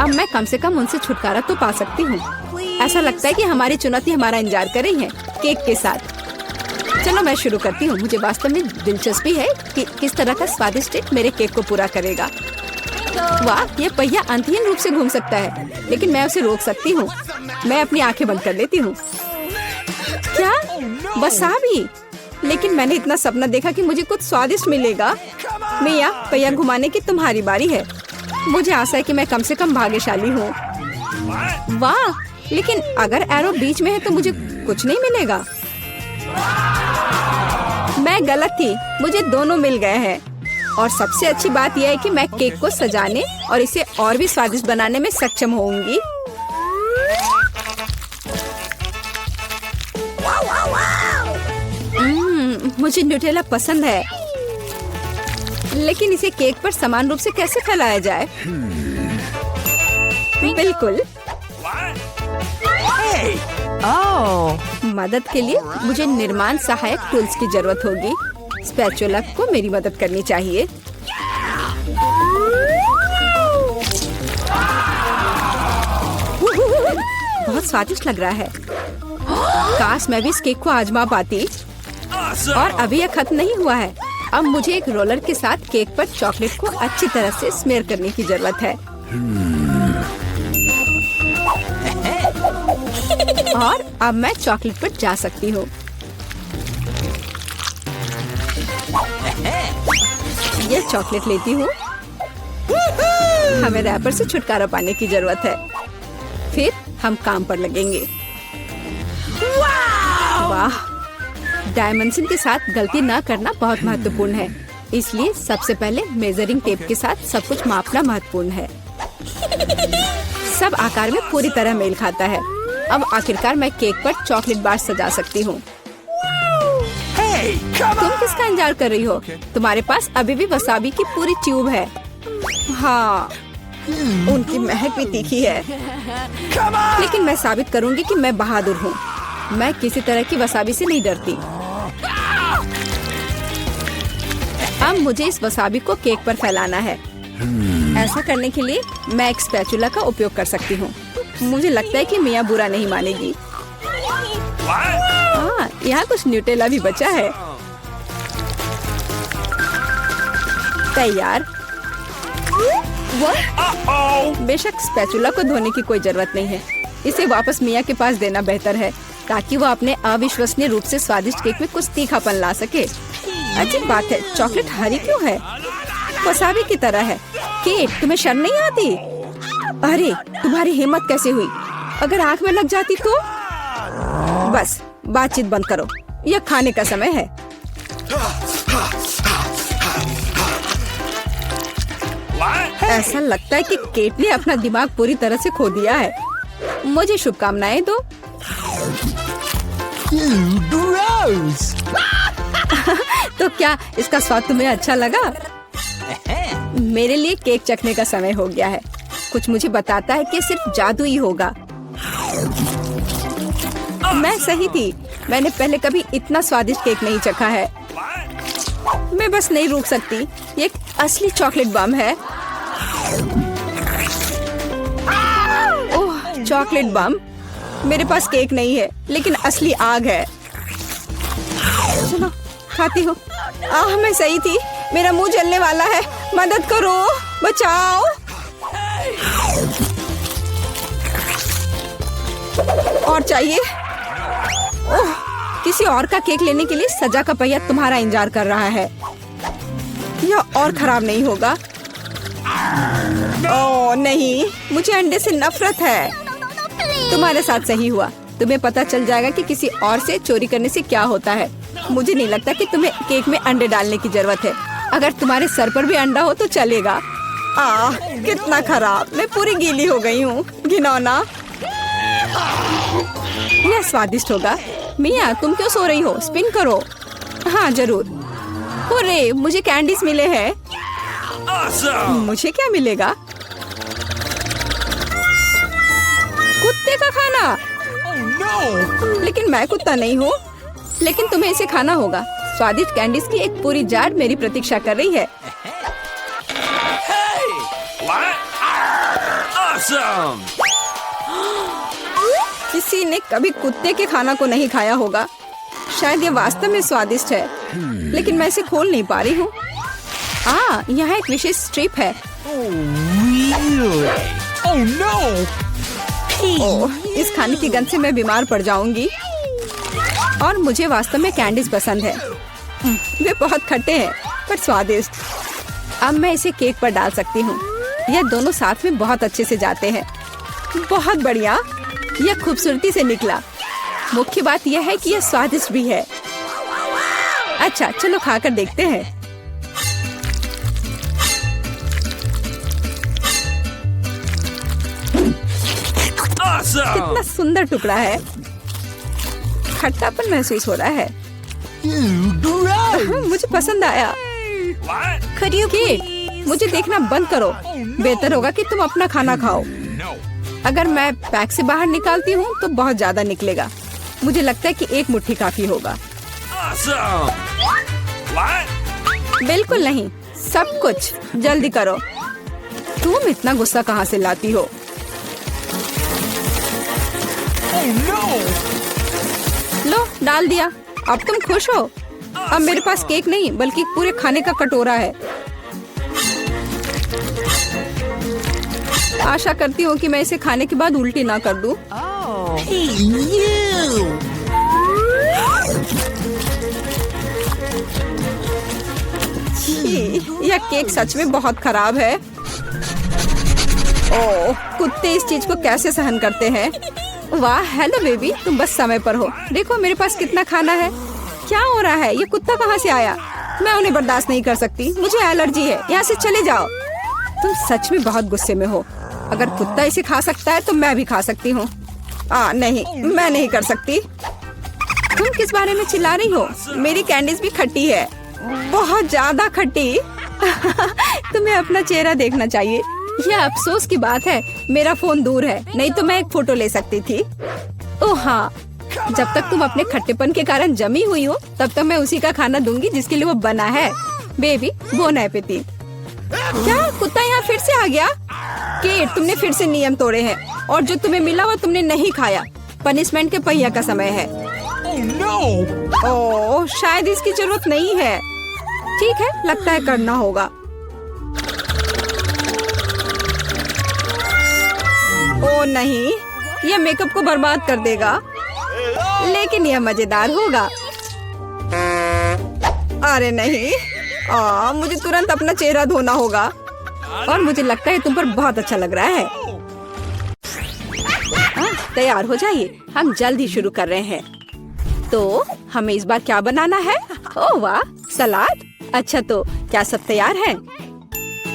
अब मैं कम से कम उनसे छुटकारा तो पा सकती हूँ। ऐसा लगता है कि हमारी चुनौती हमारा इंतजार कर रही है केक के साथ। चलो मैं शुरू करती हूँ। मुझे वास्तव में दिलचस्पी है कि किस तरह का स्वादिष्ट केक मेरे केक को पूरा करेगा। वाह, ये पहिया अंतहीन रूप से घूम सकता है, लेकिन मैं उसे रोक सकती हूँ। मैं अपनी आंखें बंद कर लेती हूँ। क्या वसाबी? लेकिन मैंने इतना सपना देखा कि मुझे कुछ स्वादिष्ट मिलेगा। मिया, पहिया घुमाने की तुम्हारी बारी है। मुझे आशा है कि मैं कम से कम भाग्यशाली हूँ। वाह, लेकिन अगर एरो बीच में है तो मुझे कुछ नहीं मिलेगा। मैं गलत थी, मुझे दोनों मिल गए हैं। और सबसे अच्छी बात यह है कि मैं केक को सजाने और इसे और भी स्वादिष्ट बनाने में सक्षम होंगी। मुझे न्यूटेला पसंद है, लेकिन इसे केक पर समान रूप से कैसे फैलाया जाए? बिल्कुल। मदद के लिए मुझे निर्माण सहायक टूल्स की जरूरत होगी। स्पैचुला को मेरी मदद करनी चाहिए। बहुत स्वादिष्ट लग रहा है। काश मैं भी इस केक को आजमा पाती। और अभी यह खत्म नहीं हुआ है। अब मुझे एक रोलर के साथ केक पर चॉकलेट को अच्छी तरह से स्मेयर करने की जरूरत है। और अब मैं चॉकलेट पर जा सकती हूँ। यह चॉकलेट लेती हूँ। हमें रैपर से छुटकारा पाने की जरूरत है। फिर हम काम पर लगेंगे। वाह, डायमेंशन के साथ गलती न करना बहुत महत्वपूर्ण है। इसलिए सबसे पहले मेजरिंग टेप के साथ सब कुछ मापना महत्वपूर्ण है। सब आकार में पूरी तरह मेल खाता है। अब आखिरकार मैं केक पर चॉकलेट बार सजा सकती हूँ। तुम किसका इंतजार कर रही हो? तुम्हारे पास अभी भी वसाबी की पूरी ट्यूब है। हाँ, उनकी महक भी तीखी है। लेकिन मैं साबित करूंगी कि मैं बहादुर हूँ। मैं किसी तरह की वसाबी से नहीं डरती। अब मुझे इस वसाबी को केक पर फैलाना है। ऐसा करने के लिए मैं एक स्पैचुला का उपयोग कर सकती हूँ। मुझे लगता है कि मिया बुरा नहीं मानेगी। हाँ, यहाँ कुछ न्यूटेला भी बचा है। तैयार। बेशक स्पैचुला को धोने की कोई जरूरत नहीं है। इसे वापस मिया के पास देना बेहतर है, ताकि वो अपने अविश्वसनीय रूप से स्वादिष्ट केक में कुछ तीखापन ला सके। अजीब बात है, चॉकलेट हरी क्यों है? वसाबी की तरह है। केट, तुम्हें शर्म नहीं आती? अरे, तुम्हारी हिम्मत कैसे हुई? अगर आँख में लग जाती तो? बस, बातचीत बंद करो। यह खाने का समय है। ऐसा लगता है कि केट ने अपना दिमाग पूरी तरह से खो दिया है। मुझे शुभकामनाएं दो। तो क्या इसका स्वाद तुम्हें अच्छा लगा? मेरे लिए केक चखने का समय हो गया है। कुछ मुझे बताता है कि सिर्फ जादू ही होगा। मैं सही थी। मैंने पहले कभी इतना स्वादिष्ट केक नहीं चखा है। मैं बस नहीं रुक सकती। ये एक असली चॉकलेट बम है। ओह, चॉकलेट बम। मेरे पास केक नहीं है, लेकिन असली आग है। चलो, खाती हूँ। मैं सही थी। मेरा मुंह जलने वाला है। मदद करो, बचाओ। और चाहिए? ओह, किसी और का केक लेने के लिए सजा का पहिया तुम्हारा इंतजार कर रहा है। यह और खराब नहीं होगा। ओह नहीं, मुझे अंडे से नफरत है। तुम्हारे साथ सही हुआ। तुम्हें पता चल जाएगा कि किसी और से चोरी करने से क्या होता है। मुझे नहीं लगता कि तुम्हें केक में अंडे डालने की जरूरत है। अगर तुम्हारे सर पर भी अंडा हो तो चलेगा। कितना खराब। मैं पूरी गीली हो गई हूँ। घिनौना। यह स्वादिष्ट होगा। मिया, तुम क्यों सो रही हो? स्पिन करो। हाँ जरूर। हुर्रे, मुझे कैंडीज मिले हैं। मुझे क्या मिलेगा? कुत्ते का खाना। लेकिन मैं कुत्ता नहीं हूँ। लेकिन तुम्हें इसे खाना होगा। स्वादिष्ट कैंडीज की एक पूरी जार मेरी प्रतीक्षा कर रही है। Awesome! किसी ने कभी कुत्ते के खाना को नहीं खाया होगा। शायद ये वास्तव में स्वादिष्ट है, लेकिन मैं इसे खोल नहीं पा रही हूँ। यहाँ एक विशेष स्ट्रिप है। Really? Oh no! ओह, इस खाने की गंध से मैं बीमार पड़ जाऊंगी। और मुझे वास्तव में कैंडीज पसंद है। वे बहुत खट्टे हैं पर स्वादिष्ट। अब मैं इसे केक पर डाल सकती हूँ। यह दोनों साथ में बहुत अच्छे से जाते हैं। बहुत बढ़िया, यह खूबसूरती से निकला। मुख्य बात यह है कि यह स्वादिष्ट भी है। अच्छा, चलो खाकर देखते हैं। Awesome! कितना सुंदर टुकड़ा है। खट्टापन महसूस हो रहा है। मुझे पसंद आया। What? केक, मुझे देखना बंद करो। बेहतर होगा कि तुम अपना खाना खाओ। No. अगर मैं पैक से बाहर निकालती हूँ तो बहुत ज्यादा निकलेगा। मुझे लगता है कि एक मुट्ठी काफी होगा। Awesome! What? बिल्कुल नहीं, सब कुछ जल्दी करो। तुम इतना गुस्सा कहाँ से लाती हो? Oh no! लो, डाल दिया। अब तुम खुश हो? अब मेरे पास केक नहीं बल्कि पूरे खाने का कटोरा है। आशा करती हूँ कि मैं इसे खाने के बाद उल्टी ना कर दूं। Hey you! यह केक सच में बहुत खराब है। ओह, कुत्ते इस चीज को कैसे सहन करते हैं? वाह, हेलो बेबी, तुम बस समय पर हो। देखो मेरे पास कितना खाना है। क्या हो रहा है? ये कुत्ता कहाँ से आया? मैं उन्हें बर्दाश्त नहीं कर सकती। मुझे एलर्जी है। यहाँ से चले जाओ। तुम सच में बहुत गुस्से में हो। अगर कुत्ता इसे खा सकता है तो मैं भी खा सकती हूँ। नहीं, मैं नहीं कर सकती। तुम किस बारे में चिल्ला रही हो? मेरी कैंडीज भी खट्टी है, बहुत ज्यादा खट्टी। तुम्हें अपना चेहरा देखना चाहिए। यह अफसोस की बात है, मेरा फोन दूर है, नहीं तो मैं एक फोटो ले सकती थी। ओह हाँ, जब तक तुम अपने खट्टेपन के कारण जमी हुई हो तब तक मैं उसी का खाना दूंगी जिसके लिए वो बना है। Baby, bone appétit. क्या कुत्ता यहाँ फिर से आ गया? केट, तुमने फिर से नियम तोड़े हैं और जो तुम्हें मिला वो तुमने नहीं खाया। पनिशमेंट के पहिया का समय है। Oh no! ओह, शायद इसकी जरूरत नहीं है। ठीक है, लगता है करना होगा। ओह नहीं, यह मेकअप को बर्बाद कर देगा, लेकिन यह मजेदार होगा। अरे नहीं, मुझे तुरंत अपना चेहरा धोना होगा। और मुझे लगता है तुम पर बहुत अच्छा लग रहा है। तैयार हो जाइए, हम जल्द ही शुरू कर रहे हैं। तो हमें इस बार क्या बनाना है? ओह वाह, सलाद। अच्छा, तो क्या सब तैयार है?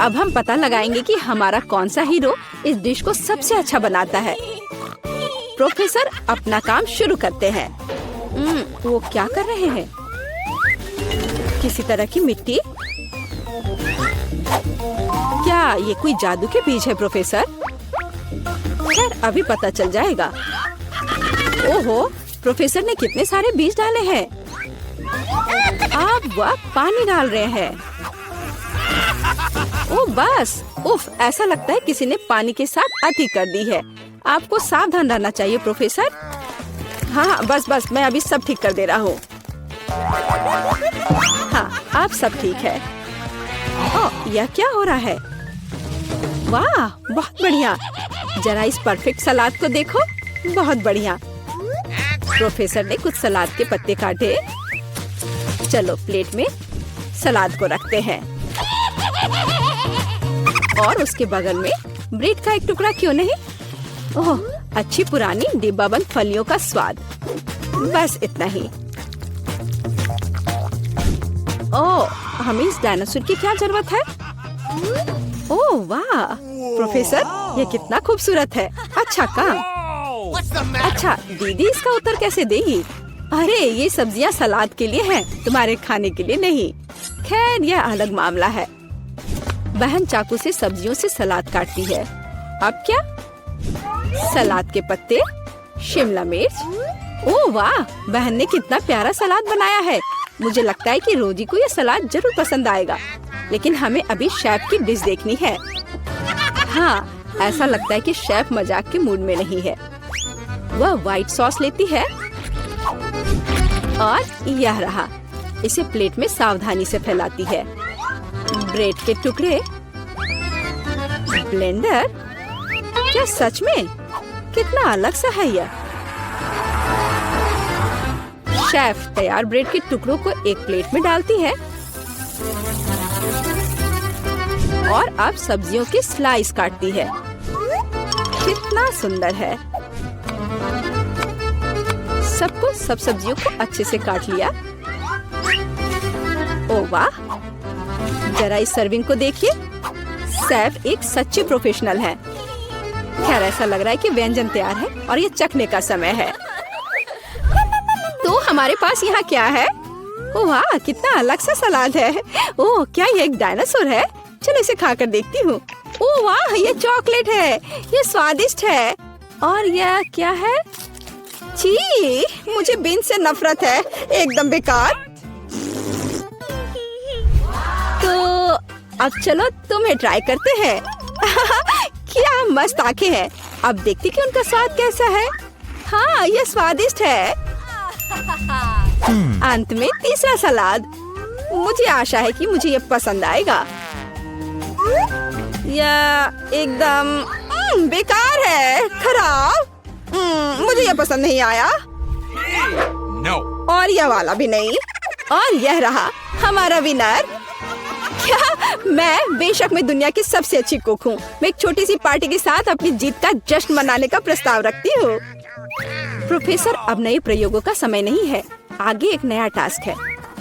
अब हम पता लगाएंगे कि हमारा कौन सा हीरो इस डिश को सबसे अच्छा बनाता है। प्रोफेसर, अपना काम शुरू करते हैं। वो क्या कर रहे हैं? किसी तरह की मिट्टी। क्या ये कोई जादू के बीज है प्रोफेसर? खैर, अभी पता चल जाएगा। ओहो, प्रोफेसर ने कितने सारे बीज डाले हैं। अब वह पानी डाल रहे हैं। ओह बस, उफ, ऐसा लगता है किसी ने पानी के साथ अति कर दी है। आपको सावधान रहना चाहिए प्रोफेसर। हाँ, बस बस, मैं अभी सब ठीक कर दे रहा हूँ। हाँ, अब सब ठीक है। ओह, यह क्या हो रहा है? वाह, बहुत बढ़िया। जरा इस परफेक्ट सलाद को देखो, बहुत बढ़िया। प्रोफेसर ने कुछ सलाद के पत्ते काटे। चलो प्लेट में सलाद को रखते हैं और उसके बगल में ब्रेड का एक टुकड़ा क्यों नहीं? ओह, अच्छी पुरानी डिब्बाबंद फलियों का स्वाद। बस इतना ही। ओह, हमें इस डायनासोर की क्या जरूरत है? ओह वाह, प्रोफेसर, यह कितना खूबसूरत है। अच्छा काम। अच्छा, दीदी इसका उत्तर कैसे देगी? अरे, ये सब्जियां सलाद के लिए हैं, तुम्हारे खाने के लिए नहीं। खैर, यह अलग मामला है। बहन चाकू से सब्जियों से सलाद काटती है। अब क्या? सलाद के पत्ते, शिमला मिर्च। ओह वाह, बहन ने कितना प्यारा सलाद बनाया है। मुझे लगता है कि रोजी को यह सलाद जरूर पसंद आएगा, लेकिन हमें अभी शेफ की डिश देखनी है। हाँ, ऐसा लगता है कि शेफ मजाक के मूड में नहीं है। वह व्हाइट सॉस लेती है और यह रहा। इसे प्लेट में सावधानी से फैलाती है। ब्रेड के टुकड़े, ब्लेंडर, क्या सच में? कितना अलग सा है यह। शेफ तैयार ब्रेड के टुकड़ों को एक प्लेट में डालती है और अब सब्जियों की स्लाइस काटती है। कितना सुंदर है। सब सब्जियों को अच्छे से काट लिया। ओह वाह, जरा इस सर्विंग को देखिए। शेफ एक सच्ची प्रोफेशनल है। खैर, ऐसा लग रहा है कि व्यंजन तैयार है और ये चखने का समय है। तो हमारे पास यहाँ क्या है? ओह वाह, कितना अलग सा सलाद है। ओह, क्या ये एक डायनासोर है? चलो इसे खाकर देखती हूँ। ओह वाह, ये चॉकलेट है। ये स्वादिष्ट है। और यह क्या है? छी, मुझे बीन्स से नफरत है। एकदम बेकार। तो अब चलो तुम्हें ट्राई करते हैं। क्या मस्त आंखें हैं। अब देखते कि उनका स्वाद कैसा है। हाँ, ये स्वादिष्ट है। अंत में तीसरा सलाद। मुझे आशा है कि मुझे ये पसंद आएगा। यह एकदम बेकार है, खराब। मुझे यह पसंद नहीं आया। No. और यह वाला भी नहीं। और यह रहा हमारा विनर। क्या? मैं बेशक मैं दुनिया की सबसे अच्छी कुक हूँ। मैं एक छोटी सी पार्टी के साथ अपनी जीत का जश्न मनाने का प्रस्ताव रखती हूँ। प्रोफेसर, अब नए प्रयोगों का समय नहीं है। आगे एक नया टास्क है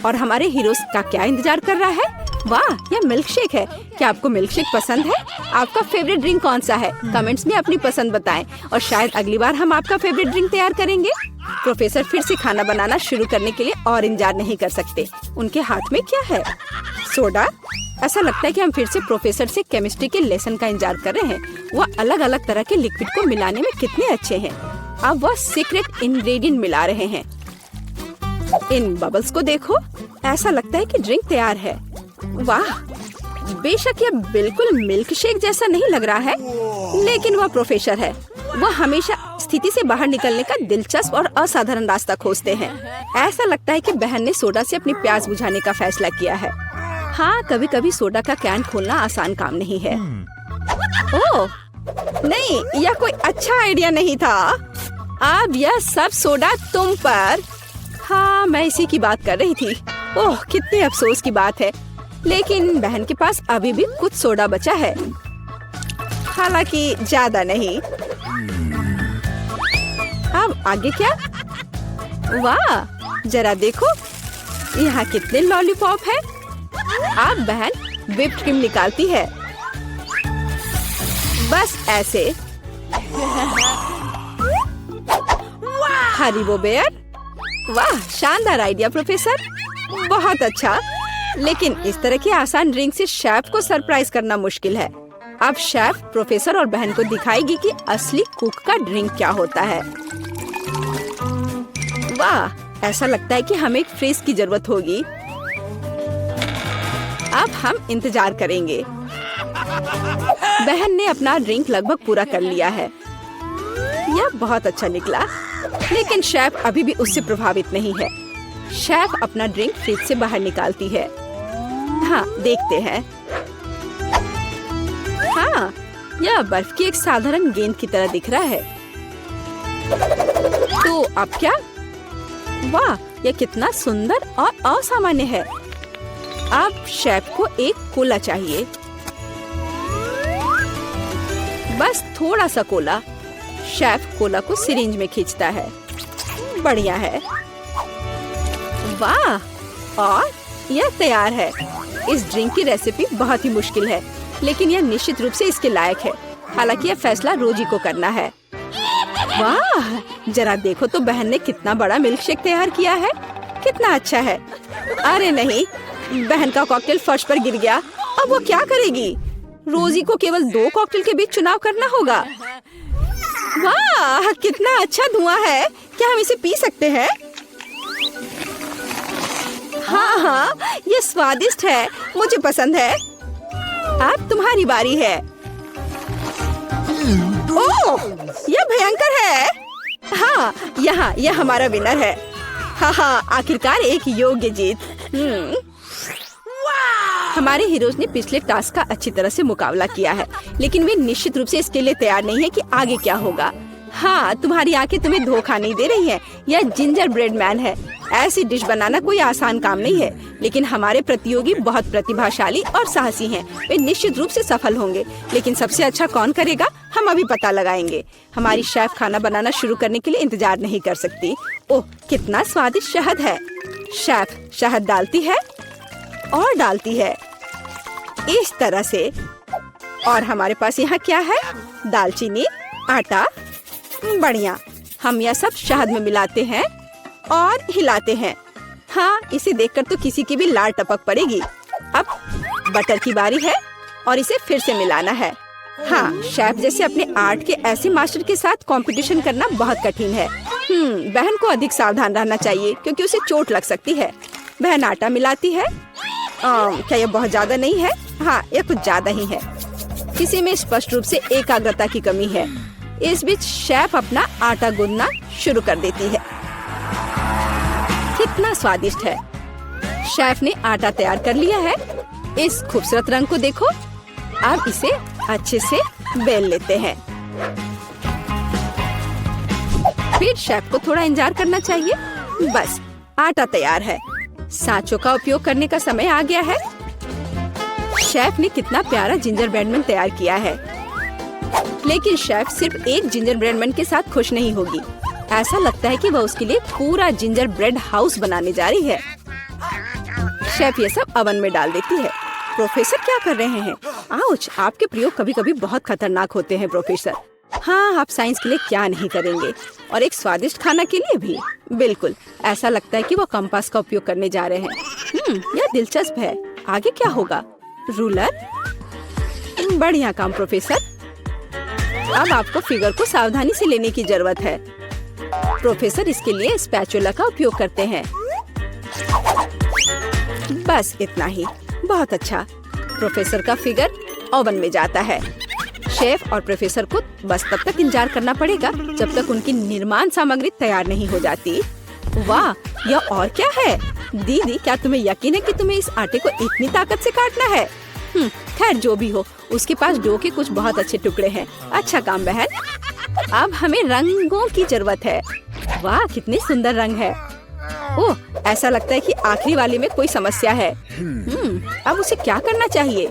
और हमारे हीरोज का क्या इंतजार कर रहा है? वाह, यह मिल्क शेक है। क्या आपको मिल्क शेक पसंद है? आपका फेवरेट ड्रिंक कौन सा है? कमेंट्स में अपनी पसंद बताएं और शायद अगली बार हम आपका फेवरेट ड्रिंक तैयार करेंगे। प्रोफेसर फिर से खाना बनाना शुरू करने के लिए और इंतजार नहीं कर सकते। उनके हाथ में क्या है? सोडा। ऐसा लगता है कि हम फिर से प्रोफेसर से केमिस्ट्री के लेसन का इंतजार कर रहे हैं। वह अलग अलग तरह के लिक्विड को मिलाने में कितने अच्छे हैं। अब वह सीक्रेट इंग्रेडिएंट मिला रहे हैं। इन बबल्स को देखो। ऐसा लगता है कि ड्रिंक तैयार है। वाह, बेशक यह बिल्कुल मिल्क शेक जैसा नहीं लग रहा है, लेकिन वह प्रोफेसर है। वह हमेशा स्थिति से बाहर निकलने का दिलचस्प और असाधारण रास्ता खोजते हैं। ऐसा लगता है कि बहन ने सोडा से अपनी प्यास बुझाने का फैसला किया है। हाँ, कभी कभी सोडा का कैन खोलना आसान काम नहीं है। ओह नहीं, यह कोई अच्छा आइडिया नहीं था। अब यह सब सोडा तुम पर। हाँ, मैं इसी की बात कर रही थी। ओह, कितने अफसोस की बात है। लेकिन बहन के पास अभी भी कुछ सोडा बचा है, हालांकि ज्यादा नहीं। अब आगे क्या? वाह, जरा देखो यहाँ कितने लॉलीपॉप है। अब बहन व्हिप्ड क्रीम निकालती है। बस ऐसे। Haribo bear. वाह, शानदार आइडिया प्रोफेसर, बहुत अच्छा। लेकिन इस तरह की आसान ड्रिंक से शेफ को सरप्राइज करना मुश्किल है। अब शेफ प्रोफेसर और बहन को दिखाएगी कि असली कुक का ड्रिंक क्या होता है। वाह, ऐसा लगता है कि हमें एक फ्रिज की जरूरत होगी। अब हम इंतजार करेंगे। बहन ने अपना ड्रिंक लगभग पूरा कर लिया है। यह बहुत अच्छा निकला, लेकिन शेफ अभी भी उससे प्रभावित नहीं है। शेफ अपना ड्रिंक फ्रिज से बाहर निकालती है। हाँ, देखते हैं। हाँ, यह बर्फ की एक साधारण गेंद की तरह दिख रहा है। तो अब क्या? वाह, यह कितना सुंदर और असामान्य है। अब शेफ को एक कोला चाहिए। बस थोड़ा सा कोला। शेफ कोला को सिरिंज में खींचता है। बढ़िया है। वाह, और यह तैयार है। इस ड्रिंक की रेसिपी बहुत ही मुश्किल है, लेकिन यह निश्चित रूप से इसके लायक है। हालांकि यह फैसला रोजी को करना है। वाह, जरा देखो तो बहन ने कितना बड़ा मिल्क शेक तैयार किया है। कितना अच्छा है। अरे नहीं, बहन का कॉकटेल फर्श पर गिर गया। अब वो क्या करेगी? रोजी को केवल 2 कॉकटेल के बीच चुनाव करना होगा। वाह, कितना अच्छा धुआं है। क्या हम इसे पी सकते हैं? हाँ हाँ, ये स्वादिष्ट है। मुझे पसंद है। अब तुम्हारी बारी है। ओह, यह भयंकर है। हाँ, यह हमारा विनर है। हाँ, आखिरकार एक योग्य जीत। हमारे हीरोज ने पिछले टास्क का अच्छी तरह से मुकाबला किया है, लेकिन वे निश्चित रूप से इसके लिए तैयार नहीं है कि आगे क्या होगा। हाँ, तुम्हारी आंखें तुम्हें धोखा नहीं दे रही हैं। यह जिंजर ब्रेड मैन है। ऐसी डिश बनाना कोई आसान काम नहीं है, लेकिन हमारे प्रतियोगी बहुत प्रतिभाशाली और साहसी हैं। वे निश्चित रूप से सफल होंगे, लेकिन सबसे अच्छा कौन करेगा, हम अभी पता लगाएंगे। हमारी शेफ खाना बनाना शुरू करने के लिए इंतजार नहीं कर सकती। ओह, कितना स्वादिष्ट शहद है। शेफ शहद डालती है और डालती है इस तरह से। और हमारे पास यहाँ क्या है? दालचीनी, आटा। बढ़िया, हम यह सब शहद में मिलाते हैं और हिलाते हैं। हाँ, इसे देखकर तो किसी की भी लार टपक पड़ेगी। अब बटर की बारी है और इसे फिर से मिलाना है। हाँ, शेफ जैसे अपने आर्ट के ऐसे मास्टर के साथ कंपटीशन करना बहुत कठिन है। बहन को अधिक सावधान रहना चाहिए क्योंकि उसे चोट लग सकती है। बहन आटा मिलाती है। क्या यह बहुत ज्यादा नहीं है? हाँ, यह कुछ ज्यादा ही है। किसी में स्पष्ट रूप से एकाग्रता की कमी है। इस बीच शेफ अपना आटा गूंदना शुरू कर देती है। कितना स्वादिष्ट है। शेफ ने आटा तैयार कर लिया है। इस खूबसूरत रंग को देखो। अब इसे अच्छे से बेल लेते हैं। फिर शेफ को थोड़ा इंतजार करना चाहिए। बस, आटा तैयार है। सांचों का उपयोग करने का समय आ गया है। शेफ ने कितना प्यारा जिंजर ब्रेड मैन तैयार किया है, लेकिन शेफ सिर्फ एक जिंजर ब्रेड मैन के साथ खुश नहीं होगी। ऐसा लगता है कि वह उसके लिए पूरा जिंजर ब्रेड हाउस बनाने जा रही है। शेफ ये सब ओवन में डाल देती है। प्रोफेसर क्या कर रहे हैं? आउच, आपके प्रयोग कभी कभी बहुत खतरनाक होते हैं प्रोफेसर। हाँ, आप साइंस के लिए क्या नहीं करेंगे, और एक स्वादिष्ट खाना के लिए भी। बिल्कुल, ऐसा लगता है कि वो कंपास का उपयोग करने जा रहे हैं। यह दिलचस्प है। आगे क्या होगा? रूलर। बढ़िया काम प्रोफेसर। अब आपको फिगर को सावधानी से लेने की जरूरत है। प्रोफेसर इसके लिए स्पैचुला का उपयोग करते हैं। बस इतना ही। बहुत अच्छा। प्रोफेसर का फिगर ओवन में जाता है। शेफ और प्रोफेसर को बस तब तक इंतजार करना पड़ेगा जब तक उनकी निर्माण सामग्री तैयार नहीं हो जाती। वाह, यह और क्या है? दीदी, क्या तुम्हें यकीन है कि तुम्हें इस आटे को इतनी ताकत से काटना है? खैर, जो भी हो, उसके पास डो के कुछ बहुत अच्छे टुकड़े हैं। अच्छा काम बहन। अब हमें रंगों की जरूरत है। वाह, कितनी सुंदर रंग है। ओह, ऐसा लगता है कि आखिरी वाले में कोई समस्या है। अब उसे क्या करना चाहिए?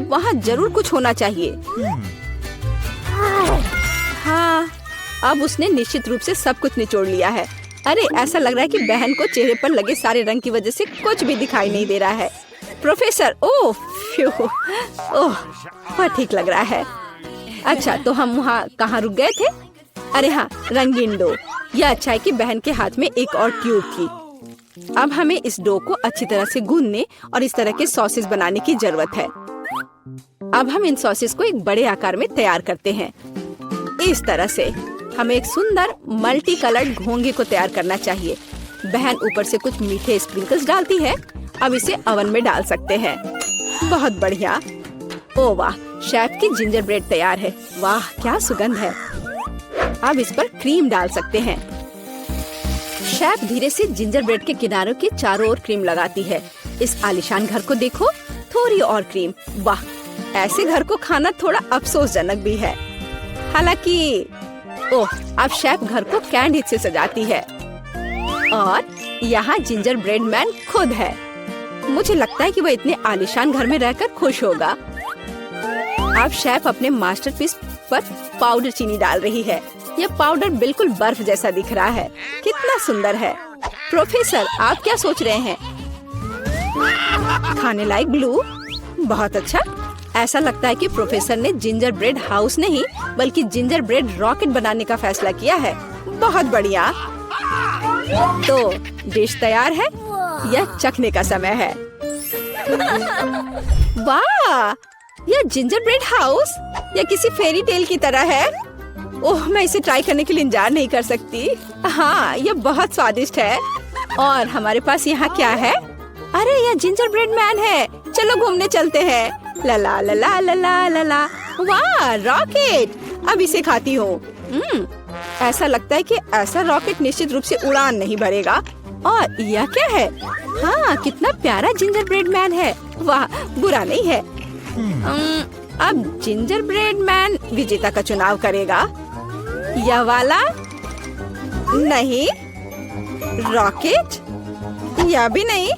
वहाँ जरूर कुछ होना चाहिए। हाँ, अब उसने निश्चित रूप से सब कुछ निचोड़ लिया है। अरे, ऐसा लग रहा है कि बहन को चेहरे पर लगे सारे रंग की वजह से कुछ भी दिखाई नहीं दे रहा है। प्रोफेसर, ओह, वह ठीक लग रहा है। अच्छा, तो हम वहाँ कहाँ रुक गए थे? अरे हाँ, रंगीन डो। यह अच्छा है कि बहन के हाथ में एक और ट्यूब थी। अब हमें इस डो को अच्छी तरह से गूंदने और इस तरह के सॉसेस बनाने की जरूरत है। अब हम इन सॉसेस को एक बड़े आकार में तैयार करते हैं। इस तरह से हमें एक सुंदर मल्टी कलर्ड घोंगे को तैयार करना चाहिए। बहन ऊपर से कुछ मीठे स्प्रिंकल्स डालती है। अब इसे ओवन में डाल सकते हैं। बहुत बढ़िया। ओह वाह, शेफ की जिंजर ब्रेड तैयार है। वाह, क्या सुगंध है। अब इस पर क्रीम डाल सकते हैं। शेफ धीरे से जिंजर ब्रेड के किनारों के चारों ओर क्रीम लगाती है। इस आलीशान घर को देखो, थोड़ी और क्रीम। वाह, ऐसे घर को खाना थोड़ा अफसोसजनक भी है। हालांकि ओह, अब शेफ घर को कैंडी से सजाती है और यहाँ जिंजर ब्रेड मैन खुद है। मुझे लगता है कि वह इतने आलीशान घर में रहकर खुश होगा। अब शेफ अपने मास्टरपीस पर पाउडर चीनी डाल रही है। यह पाउडर बिल्कुल बर्फ जैसा दिख रहा है। कितना सुंदर है। प्रोफेसर, आप क्या सोच रहे हैं? खाने लायक ग्लू? बहुत अच्छा। ऐसा लगता है कि प्रोफेसर ने जिंजर ब्रेड हाउस नहीं बल्कि जिंजर ब्रेड रॉकेट बनाने का फैसला किया है। बहुत बढ़िया। तो डिश तैयार है। यह चखने का समय है। वाह, यह जिंजर ब्रेड हाउस या किसी फेरी टेल की तरह है। ओह, मैं इसे ट्राई करने के लिए इंतजार नहीं कर सकती। हाँ, यह बहुत स्वादिष्ट है। और हमारे पास यहाँ क्या है? अरे, यह जिंजर ब्रेड मैन है। चलो घूमने चलते हैं। ला ला ला ला ला ला ला। वाह, रॉकेट! अब इसे खाती हूँ। ऐसा लगता है कि ऐसा रॉकेट निश्चित रूप से उड़ान नहीं भरेगा। और यह क्या है? हाँ, कितना प्यारा जिंजर ब्रेड मैन है। वाह, बुरा नहीं है। अब जिंजर ब्रेड मैन विजेता का चुनाव करेगा। यह वाला नहीं, रॉकेट यह भी नहीं।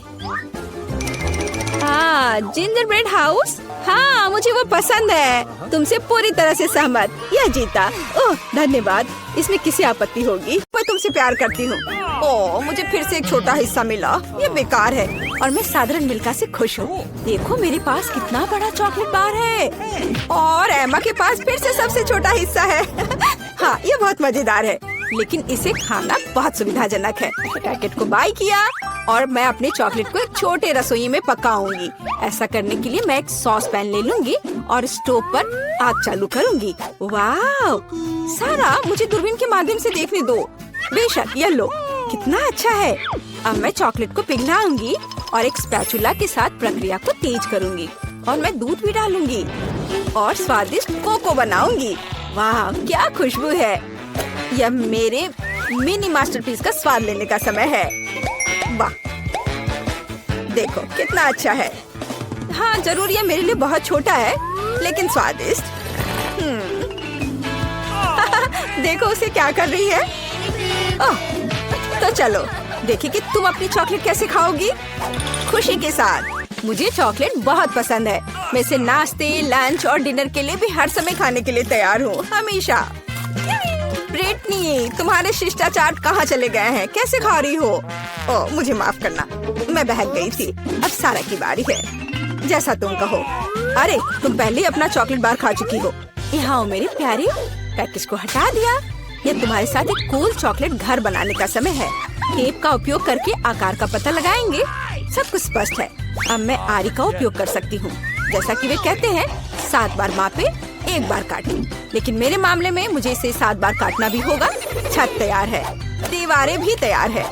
हाँ, जिंजर ब्रेड हाउस, हाँ मुझे वो पसंद है। तुमसे पूरी तरह से सहमत, यह जीता। ओह धन्यवाद, इसमें किसी आपत्ति होगी? मैं तुमसे प्यार करती हूँ। ओह, मुझे फिर से एक छोटा हिस्सा मिला, ये बेकार है। और मैं साधारण मिल्का से खुश हूँ। देखो मेरे पास कितना बड़ा चॉकलेट बार है। और एमा के पास फिर से सबसे छोटा हिस्सा है। हाँ, ये बहुत मजेदार है, लेकिन इसे खाना बहुत सुविधाजनक है। पैकेट को बाय किया और मैं अपने चॉकलेट को एक छोटे रसोई में पकाऊंगी। ऐसा करने के लिए मैं एक सॉस पैन ले लूंगी और स्टोव पर आग चालू करूंगी। वाह, सारा मुझे दूरबीन के माध्यम से देखने दो। बेशक, ये लो, कितना अच्छा है। अब मैं चॉकलेट को पिघलाऊंगी और एक स्पैचुला के साथ प्रक्रिया को तेज करूंगी। और मैं दूध भी डालूंगी और स्वादिष्ट कोको बनाऊंगी। वाह, क्या खुशबू है। यह मेरे मिनी मास्टरपीस का स्वाद लेने का समय है। वाह, देखो कितना अच्छा है। हाँ जरूर, यह मेरे लिए बहुत छोटा है, लेकिन स्वादिष्ट। देखो उसे क्या कर रही है। ओह, तो चलो देखिए कि तुम अपनी चॉकलेट कैसे खाओगी। खुशी के साथ। मुझे चॉकलेट बहुत पसंद है। मैं इसे नाश्ते, लंच और डिनर के लिए भी हर समय खाने के लिए तैयार हूँ, हमेशा। ब्रिटनी, तुम्हारे शिष्टाचार कहाँ चले गए हैं? कैसे खा रही हो? ओह, मुझे माफ करना, मैं बहक गई थी। अब सारा की बारी है। जैसा तुम कहो। अरे, तुम पहले ही अपना चॉकलेट बार खा चुकी हो। यहाँ मेरे प्यारे, पैकेज को हटा दिया। यह तुम्हारे साथ एक कूल चॉकलेट घर बनाने का समय है। टेप का उपयोग करके आकार का पता लगाएंगे। सब कुछ स्पष्ट है। अब मैं आरी का उपयोग कर सकती हूँ। जैसा कि वे कहते हैं, 7 बार मापे, 1 बार काटे। लेकिन मेरे मामले में मुझे इसे 7 बार काटना भी होगा। छत तैयार है, दीवारें भी तैयार है।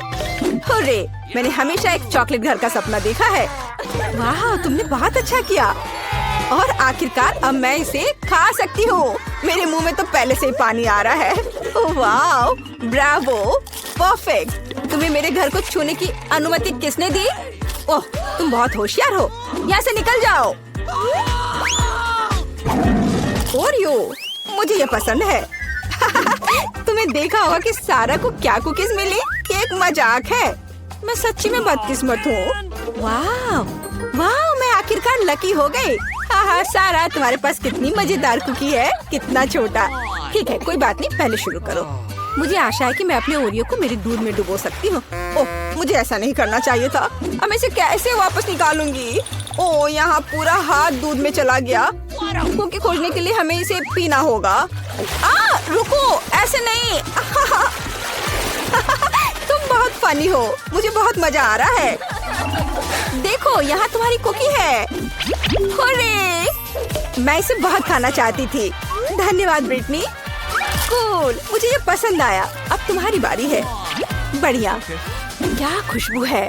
हुर्रे, मैंने हमेशा एक चॉकलेट घर का सपना देखा है। वाह, तुमने बहुत अच्छा किया। और आखिरकार अब मैं इसे खा सकती हूँ। मेरे मुंह में तो पहले से ही पानी आ रहा है। वाह, ब्रावो, परफेक्ट। तुम्हें मेरे घर को छूने की अनुमति किसने दी? ओह, तुम बहुत होशियार हो। यहाँ से निकल जाओ। ओरियो, मुझे ये पसंद है। तुम्हें देखा होगा कि सारा को क्या कुकीज मिली? ये एक मजाक है। मैं सच्ची में बदकिस्मत हूँ। वाह वाह, मैं आखिरकार लकी हो गई। हाँ सारा, तुम्हारे पास कितनी मजेदार कुकी है। कितना छोटा। ठीक है, कोई बात नहीं, पहले शुरू करो। मुझे आशा है कि मैं अपने ओरियो को मेरे दूध में डुबो सकती हूँ। ओह, मुझे ऐसा नहीं करना चाहिए था। अब मैं इसे कैसे वापस निकालूंगी? ओह, यहाँ पूरा हाथ दूध में चला गया। कुकी खोजने के लिए हमें इसे पीना होगा। रुको, ऐसे नहीं। तुम बहुत फनी हो। मुझे बहुत मजा आ रहा है। देखो, यहाँ तुम्हारी कुकी है। हुर्रे! मैं इसे बहुत खाना चाहती थी। धन्यवाद ब्रिटनी। कूल, मुझे ये पसंद आया। अब तुम्हारी बारी है। बढ़िया, क्या खुशबू है।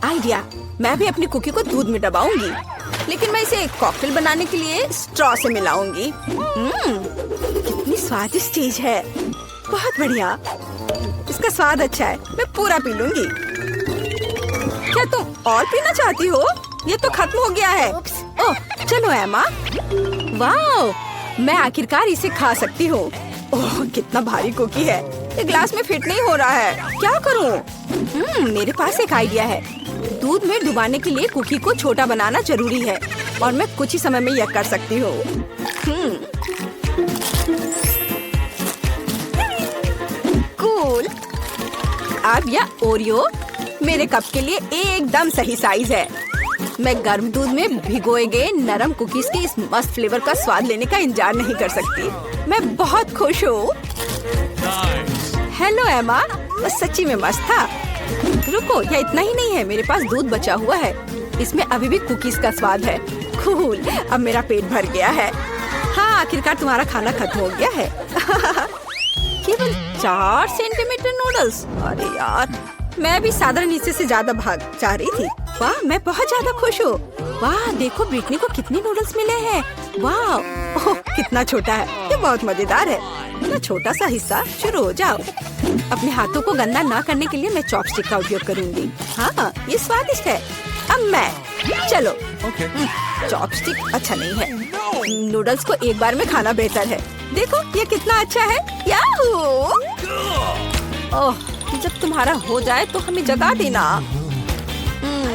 आइडिया, मैं भी अपनी कुकी को दूध में दबाऊंगी, लेकिन मैं इसे एक कॉकटेल बनाने के लिए स्ट्रॉ से मिलाऊंगी। कितनी स्वादिष्ट चीज है। बहुत बढ़िया, इसका स्वाद अच्छा है। मैं पूरा पी लूंगी। क्या तुम और पीना चाहती हो? ये तो खत्म हो गया है। ओह, चलो एमा। वाह, मैं आखिरकार इसे खा सकती हूँ। ओह, कितना भारी कुकी है। ये ग्लास में फिट नहीं हो रहा है। क्या करूँ? मेरे पास एक आइडिया है। दूध में डुबाने के लिए कुकी को छोटा बनाना जरूरी है, और मैं कुछ ही समय में यह कर सकती हूँ। कूल। अब यह ओरियो मेरे कप के लिए एकदम सही साइज है। मैं गर्म दूध में भिगोए गए नरम कुकीज के इस मस्त फ्लेवर का स्वाद लेने का इंतजार नहीं कर सकती। मैं बहुत खुश हूँ। हेलो एमा, सच्ची में मस्त था। रुको, यह इतना ही नहीं है। मेरे पास दूध बचा हुआ है। इसमें अभी भी कुकीज का स्वाद है। कूल, अब मेरा पेट भर गया है। हाँ, आखिरकार तुम्हारा खाना खत्म हो गया है। केवल 4 सेंटीमीटर नूडल्स। अरे यार, मैं भी साधारण हिस्से से ज्यादा भाग चाह रही थी। वाह, मैं बहुत ज्यादा खुश हूँ। वाह, देखो ब्रिटनी को कितने नूडल्स मिले हैं। वाह, ओह कितना छोटा है, ये बहुत मजेदार है। इतना छोटा सा हिस्सा, शुरू हो जाओ। अपने हाथों को गंदा ना करने के लिए मैं चॉपस्टिक का उपयोग करूंगी। हाँ, ये स्वादिष्ट है। अब मैं, चलो। Okay. चॉपस्टिक अच्छा नहीं है। नूडल्स को एक बार में खाना बेहतर है। देखो ये कितना अच्छा है। याहू! ओह, जब तुम्हारा हो जाए तो हमें जगा देना।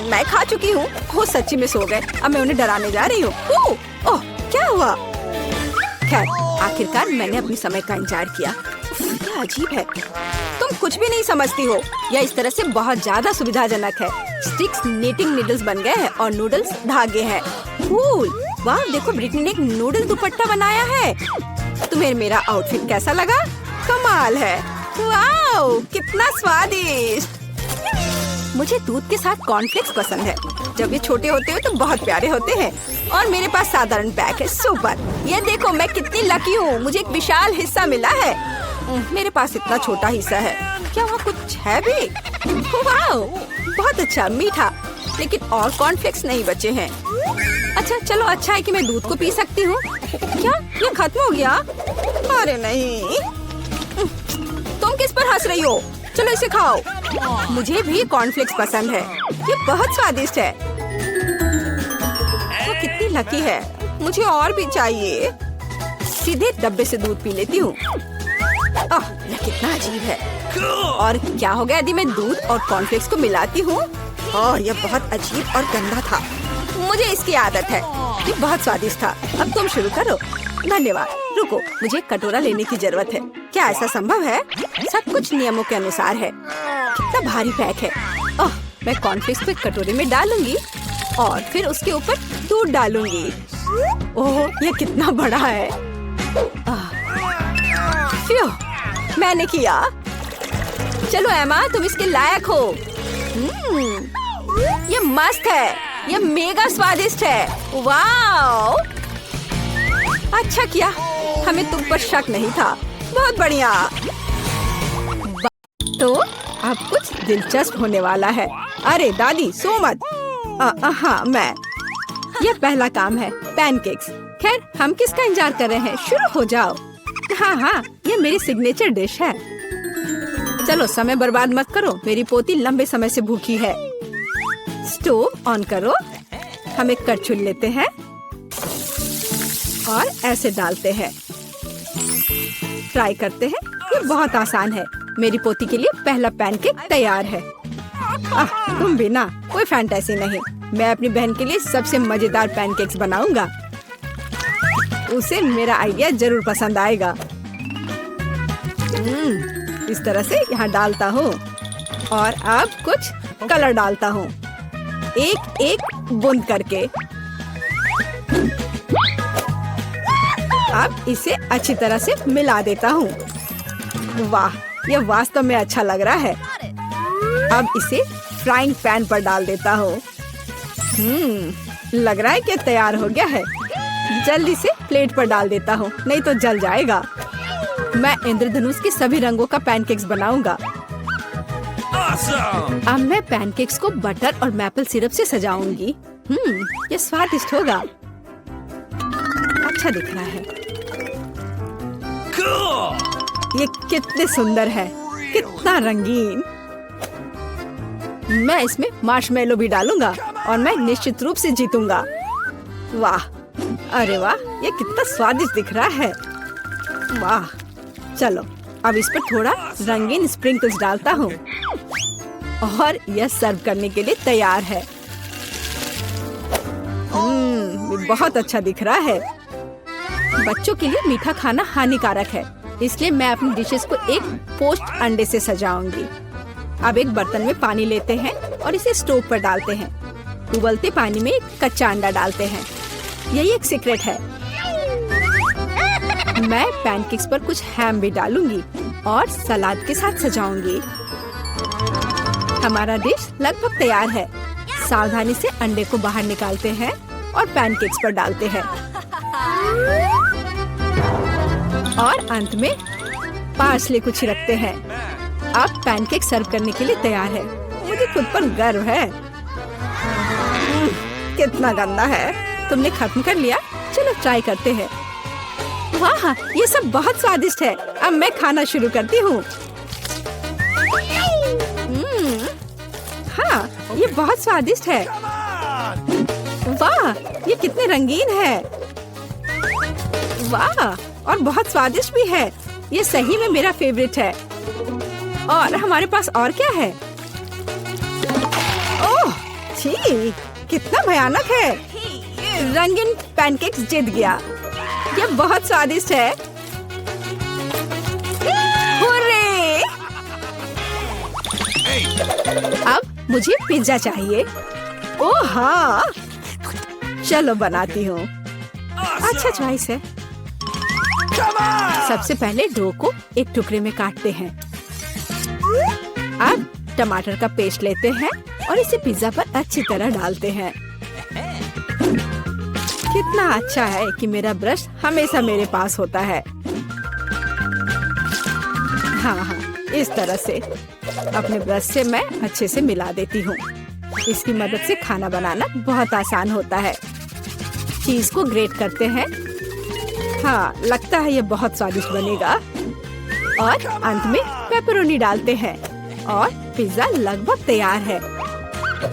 मैं खा चुकी हूँ। वो सच्ची में सो गए। अब मैं उन्हें डराने जा रही हूँ। ओह, क्या हुआ? खैर, आखिरकार मैंने अपने समय का इंतजार किया। क्या अजीब है, तुम कुछ भी नहीं समझती हो। यह इस तरह से बहुत ज्यादा सुविधाजनक है। स्टिक्स नीटिंग नीडल्स बन गए हैं और नूडल्स धागे हैं। कूल! वाह, देखो ब्रिटनी ने एक नूडल दुपट्टा बनाया है। तुम्हें मेरा आउटफिट कैसा लगा? कमाल है। वाह, कितना स्वादिष्ट। मुझे दूध के साथ कॉर्नफ्लेक्स पसंद है। जब ये छोटे होते हैं तो बहुत प्यारे होते हैं। और मेरे पास साधारण पैक है। सुपर! ये देखो मैं कितनी लकी हूँ, मुझे एक विशाल हिस्सा मिला है। मेरे पास इतना छोटा हिस्सा है। क्या वहाँ कुछ है भी? वाह, बहुत अच्छा, मीठा। लेकिन और कॉर्नफ्लेक्स नहीं बचे हैं। अच्छा चलो, अच्छा है कि मैं दूध को पी सकती हूँ। क्या ये खत्म हो गया? अरे नहीं, तुम किस पर हंस रही हो? चलो इसे खाओ। मुझे भी कॉर्नफ्लेक्स पसंद है, ये बहुत स्वादिष्ट है। वो कितनी लकी है, मुझे और भी चाहिए। सीधे डब्बे से दूध पी लेती हूँ। यह कितना अजीब है। और क्या हो गया यदि मैं दूध और कॉर्नफ्लेक्स को मिलाती हूँ? यह बहुत अजीब और गंदा था। मुझे इसकी आदत है। ये बहुत स्वादिष्ट था। अब तुम शुरू करो। धन्यवाद। रुको, मुझे एक कटोरा लेने की जरूरत है। क्या ऐसा संभव है? सब कुछ नियमों के अनुसार है। कितना भारी पैक है। मैं कॉर्नफ्लेक्स को एक कटोरे में डालूंगी और फिर उसके ऊपर दूध डालूंगी। ओह, ये कितना बड़ा है। फ्यू, मैंने किया। चलो एमा, तुम इसके लायक हो। ये मस्त है, ये मेगा स्वादिष्ट है। वाओ! अच्छा किया, हमें तुम पर शक नहीं था। बहुत बढ़िया। तो अब कुछ दिलचस्प होने वाला है। अरे दादी, सो मत। हाँ, मैं। ये पहला काम है, पैनकेक्स। खैर, हम किसका इंतजार कर रहे हैं? शुरू हो जाओ। हाँ, ये मेरी सिग्नेचर डिश है। चलो समय बर्बाद मत करो, मेरी पोती लंबे समय से भूखी है। स्टोव ऑन करो। हम एक करछुल लेते हैं और ऐसे डालते हैं। फ्राई करते हैं। ये बहुत आसान है। मेरी पोती के लिए पहला पैनकेक तैयार है। तुम भी ना, कोई फैंटेसी नहीं। मैं अपनी बहन के लिए सबसे मजेदार पैनकेक्स बनाऊंगा। उसे मेरा आइडिया जरूर पसंद आएगा। इस तरह से यहाँ डालता हूँ और अब कुछ कलर डालता हूँ, एक एक बूंद करके। अब इसे अच्छी तरह से मिला देता हूँ। वाह, यह वास्तव में अच्छा लग रहा है। अब इसे फ्राइंग पैन पर डाल देता हूँ। लग रहा है कि तैयार हो गया है। जल्दी से प्लेट पर डाल देता हूँ, नहीं तो जल जाएगा। मैं इंद्रधनुष के सभी रंगों का पैनकेक्स बनाऊंगा। Awesome! अब मैं पैनकेक्स को बटर और मैपल सिरप से सजाऊंगी। ये स्वादिष्ट होगा। अच्छा दिख रहा है। Cool! ये कितने सुंदर है, कितना रंगीन। मैं इसमें मार्शमेलो भी डालूंगा और मैं निश्चित रूप से जीतूंगा। वाह, अरे वाह, ये कितना स्वादिष्ट दिख रहा है। वाह, चलो अब इस पर थोड़ा रंगीन स्प्रिंकल्स डालता हूँ और यह सर्व करने के लिए तैयार है। ये बहुत अच्छा दिख रहा है। बच्चों के लिए मीठा खाना हानिकारक है, इसलिए मैं अपनी डिशेस को एक पोस्ट अंडे से सजाऊंगी। अब एक बर्तन में पानी लेते हैं और इसे स्टोव पर डालते हैं। उबलते पानी में एक कच्चा अंडा डालते हैं। यही एक सीक्रेट है। मैं पैनकेक्स पर कुछ हैम भी डालूंगी और सलाद के साथ सजाऊंगी। हमारा डिश लगभग तैयार है। सावधानी से अंडे को बाहर निकालते हैं और पैनकेक्स पर डालते हैं और अंत में पार्सले को छिड़कते हैं। अब पैनकेक सर्व करने के लिए तैयार है। मुझे खुद पर गर्व है। कितना गंदा है। तुमने खत्म कर लिया? चलो ट्राई करते हैं। वाह, ये सब बहुत स्वादिष्ट है। अब मैं खाना शुरू करती हूँ। हाँ, ये बहुत स्वादिष्ट है। वाह, ये कितने रंगीन है। वाह, और बहुत स्वादिष्ट भी है। ये सही में मेरा फेवरेट है। और हमारे पास और क्या है? ओह, छी, कितना भयानक है। रंगीन पैनकेक्स जीत गया। ये बहुत स्वादिष्ट है। हुर्रे! अब मुझे पिज्जा चाहिए। ओह हाँ, चलो बनाती हूँ। अच्छा चॉइस है। सबसे पहले डो को एक टुकड़े में काटते हैं। अब टमाटर का पेस्ट लेते हैं और इसे पिज्जा पर अच्छी तरह डालते हैं। कितना अच्छा है कि मेरा ब्रश हमेशा मेरे पास होता है। हाँ, इस तरह से अपने ब्रश से मैं अच्छे से मिला देती हूँ। इसकी मदद से खाना बनाना बहुत आसान होता है। चीज को ग्रेट करते हैं। हाँ, लगता है ये बहुत स्वादिष्ट बनेगा। और अंत में पेपरोनी डालते हैं और पिज्जा लगभग तैयार है।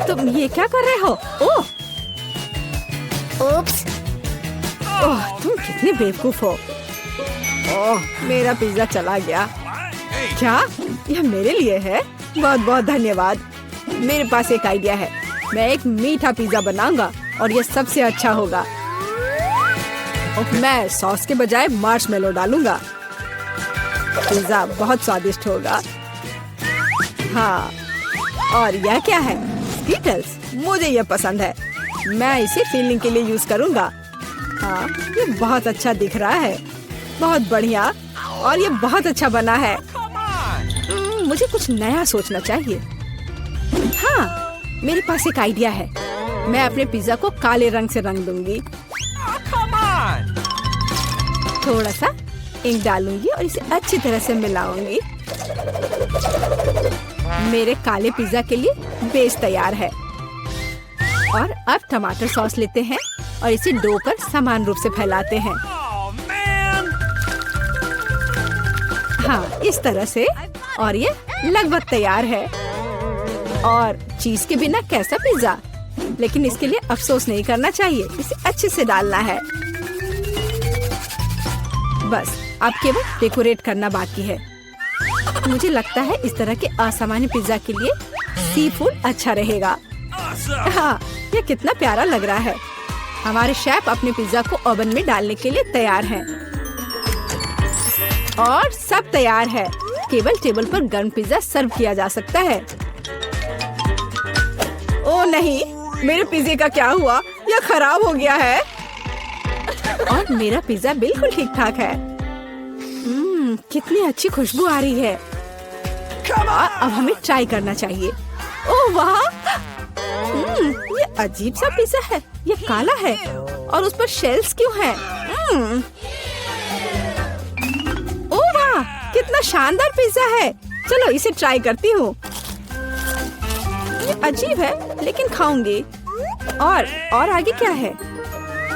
तुम ये क्या कर रहे हो? ओह, ओप्स! ओह, तुम कितने बेवकूफ हो। ओह, मेरा पिज्जा चला गया। क्या यह मेरे लिए है? बहुत बहुत धन्यवाद। मेरे पास एक आइडिया है। मैं एक मीठा पिज्जा बनाऊंगा और यह सबसे अच्छा होगा। मैं सॉस के बजाय मार्शमेलो डालूंगा। पिज्जा बहुत स्वादिष्ट होगा। हाँ, और यह क्या है? स्कीटल्स। मुझे यह पसंद है। मैं इसे फीलिंग के लिए यूज करूंगा। हाँ, ये बहुत अच्छा दिख रहा है। बहुत बढ़िया। और ये बहुत अच्छा बना है। मुझे कुछ नया सोचना चाहिए। हाँ, मेरे पास एक आइडिया है। मैं अपने पिज्जा को काले रंग से रंग दूंगी। थोड़ा सा इंक डालूंगी और इसे अच्छी तरह से मिलाऊंगी। मेरे काले पिज्जा के लिए बेस तैयार है। और अब टमाटर सॉस लेते हैं और इसे डो पर समान रूप से फैलाते हैं। हाँ, इस तरह से। और ये लगभग तैयार है। और चीज के बिना कैसा पिज्जा? लेकिन इसके लिए अफसोस नहीं करना चाहिए। इसे अच्छे से डालना है। बस अब केवल डेकोरेट करना बाकी है। मुझे लगता है इस तरह के असामान्य पिज्जा के लिए सी फूड अच्छा रहेगा। हाँ, यह कितना प्यारा लग रहा है। हमारे शेफ अपने पिज्जा को ओवन में डालने के लिए तैयार हैं। और सब तैयार है। केवल टेबल पर गर्म पिज्जा सर्व किया जा सकता है। ओह नहीं, मेरे पिज्जे का क्या हुआ? यह खराब हो गया है। और मेरा पिज्जा बिल्कुल ठीक ठाक है। कितनी अच्छी खुशबू आ रही है। अब हमें ट्राई करना चाहिए। ओह वाह, ये अजीब सा पिज्जा है। ये काला है और उस पर शेल्स क्यों हैं? ओह वाह, कितना शानदार पिज्जा है। चलो इसे ट्राई करती हूँ। ये अजीब है लेकिन खाऊंगी। और आगे क्या है?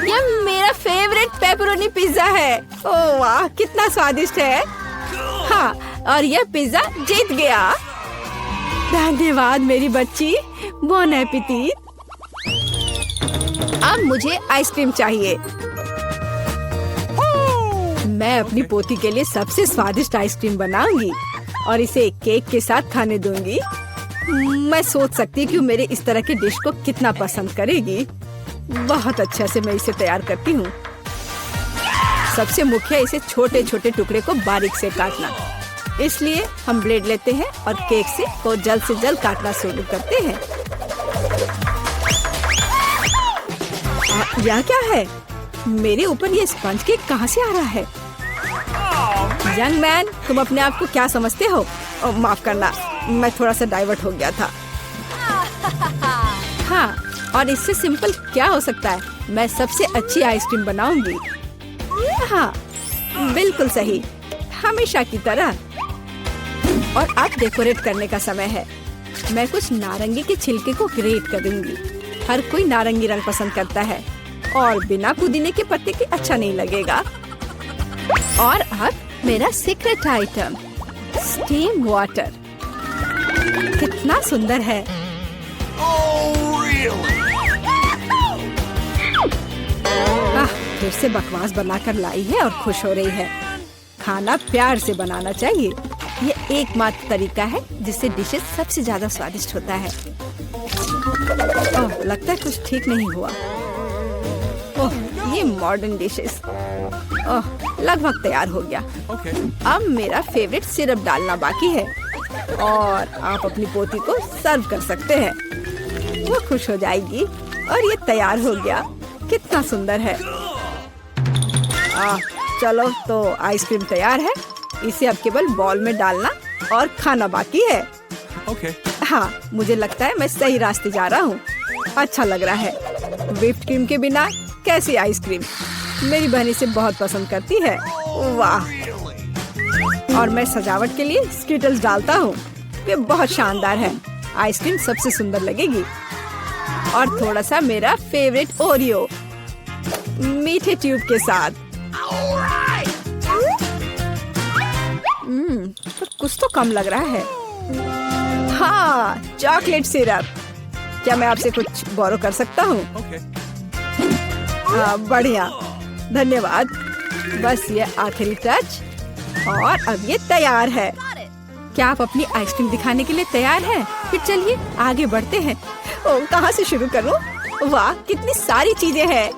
यह मेरा फेवरेट पेपरोनी पिज्जा है। ओह वाह, कितना स्वादिष्ट है। हाँ, और यह पिज्जा जीत गया। धन्यवाद मेरी बच्ची। बॉन एपेटिट। अब मुझे आइसक्रीम चाहिए। मैं अपनी पोती के लिए सबसे स्वादिष्ट आइसक्रीम बनाऊंगी और इसे केक के साथ खाने दूंगी। मैं सोच सकती हूँ कि मेरे इस तरह के डिश को कितना पसंद करेगी। बहुत अच्छा से मैं इसे तैयार करती हूँ। सबसे मुख्य इसे छोटे छोटे टुकड़े को बारीक से काटना। इसलिए हम ब्लेड लेते हैं और केक को जल्द से जल्द काटना शुरू करते हैं। यह क्या है? मेरे ऊपर ये स्पंज केक कहाँ से आ रहा है? यंग मैन, तुम अपने आप को क्या समझते हो? माफ करना, मैं थोड़ा सा डाइवर्ट हो गया था। हाँ, और इससे सिंपल क्या हो सकता है? मैं सबसे अच्छी आइसक्रीम बनाऊंगी। हाँ, बिल्कुल सही, हमेशा की तरह। और अब डेकोरेट करने का समय है। मैं कुछ नारंगी के छिलके को ग्रेट करूंगी हर कोई नारंगी रंग पसंद करता है और बिना पुदीने के पत्ते के अच्छा नहीं लगेगा। और अब मेरा सीक्रेट आइटम, स्टीम वाटर। कितना सुंदर है। Oh, really? फिर से बकवास बनाकर लाई है और खुश हो रही है। खाना प्यार से बनाना चाहिए। ये एकमात्र तरीका है जिससे डिशेस सबसे ज्यादा स्वादिष्ट होता है। ओह, लगता है कुछ ठीक नहीं हुआ। ओह, ये मॉडर्न डिशेस। ओह, लगभग तैयार हो गया। Okay. अब मेरा फेवरेट सिरप डालना बाकी है और आप अपनी पोती को सर्व कर सकते हैं। वो खुश हो जाएगी। और ये तैयार हो गया। कितना सुंदर है। चलो तो आइसक्रीम तैयार है। इसे अब केवल बॉल में डालना और खाना बाकी है। Okay. हाँ, मुझे लगता है मैं सही रास्ते जा रहा हूँ। अच्छा लग रहा है। व्हिप्ड क्रीम के बिना कैसी आइसक्रीम। मेरी बहन इसे बहुत पसंद करती है। वाह। और मैं सजावट के लिए स्किटल्स डालता हूँ। ये बहुत शानदार है। आइसक्रीम सबसे सुंदर लगेगी। और थोड़ा सा मेरा फेवरेट ओरियो मीठे ट्यूब के साथ। पर कुछ तो कम लग रहा है। हाँ, चॉकलेट सिरप। क्या मैं आपसे कुछ बोरो कर सकता हूँ? Okay. हाँ, बढ़िया, धन्यवाद। बस ये आखिरी टच और अब ये तैयार है। क्या आप अपनी आइसक्रीम दिखाने के लिए तैयार हैं? फिर चलिए आगे बढ़ते हैं। ओह, कहाँ से शुरू करूँ? वाह, कितनी सारी चीजें हैं।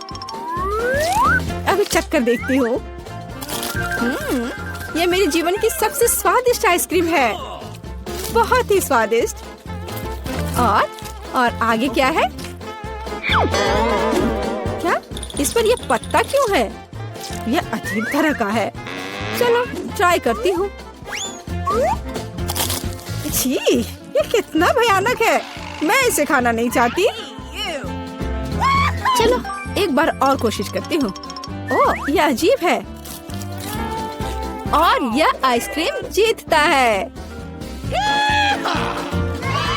अभी चक्कर देखती हूँ। ये मेरे जीवन की सबसे स्वादिष्ट आइसक्रीम है। बहुत ही स्वादिष्ट। और आगे क्या है? क्या इस पर ये पत्ता क्यों है? ये अजीब तरह का है। चलो ट्राई करती हूँ। छी, ये कितना भयानक है। मैं इसे खाना नहीं चाहती। चलो एक बार और कोशिश करती हूँ। ओह, ये अजीब है। और यह आइसक्रीम जीतता है।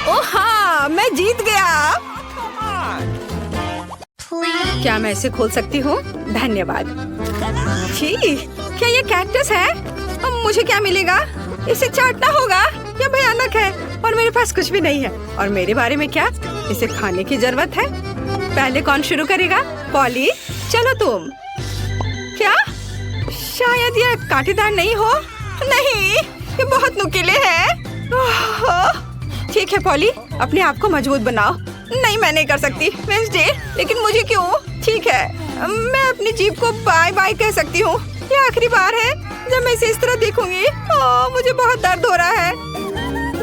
ओह हाँ, मैं जीत गया। क्या मैं इसे खोल सकती हूँ? धन्यवाद। छी, क्या ये कैक्टस है? अब मुझे क्या मिलेगा? इसे चाटना होगा। यह भयानक है और मेरे पास कुछ भी नहीं है। और मेरे बारे में क्या? इसे खाने की जरूरत है। पहले कौन शुरू करेगा? पॉली, चलो तुम। क्या? शायद ये कांटेदार नहीं हो। नहीं, ये बहुत नुकीले हैं। ठीक है पॉली, अपने आप को मजबूत बनाओ। नहीं, मैं नहीं कर सकती वेंसडे, लेकिन मुझे क्यों? ठीक है, मैं अपनी जीभ को बाय बाय कह सकती हूँ। ये आखिरी बार है जब मैं इसे इस तरह देखूंगी। मुझे बहुत दर्द हो रहा है।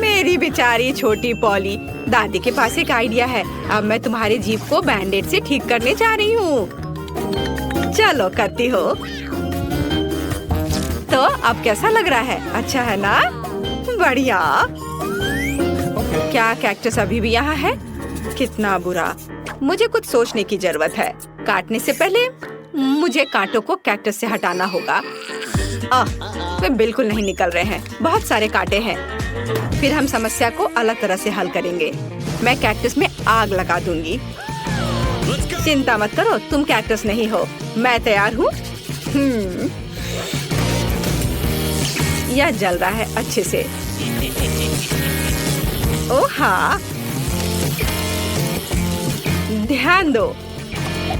मेरी बेचारी छोटी पॉली, दादी के पास एक आइडिया है। अब मैं तुम्हारी जीभ को बैंडेड से ठीक करने जा रही हूँ। चलो करती हो। तो अब कैसा लग रहा है? अच्छा है ना? बढ़िया। क्या कैक्टस अभी भी यहाँ है? कितना बुरा। मुझे कुछ सोचने की जरूरत है। काटने से पहले मुझे कांटों को कैक्टस से हटाना होगा। वे बिल्कुल नहीं निकल रहे हैं। बहुत सारे कांटे हैं। फिर हम समस्या को अलग तरह से हल करेंगे। मैं कैक्टस में आग लगा दूंगी। चिंता मत करो, तुम कैक्टस नहीं हो। मैं तैयार हूँ। यह जल रहा है अच्छे से। ओह हाँ, ध्यान दो,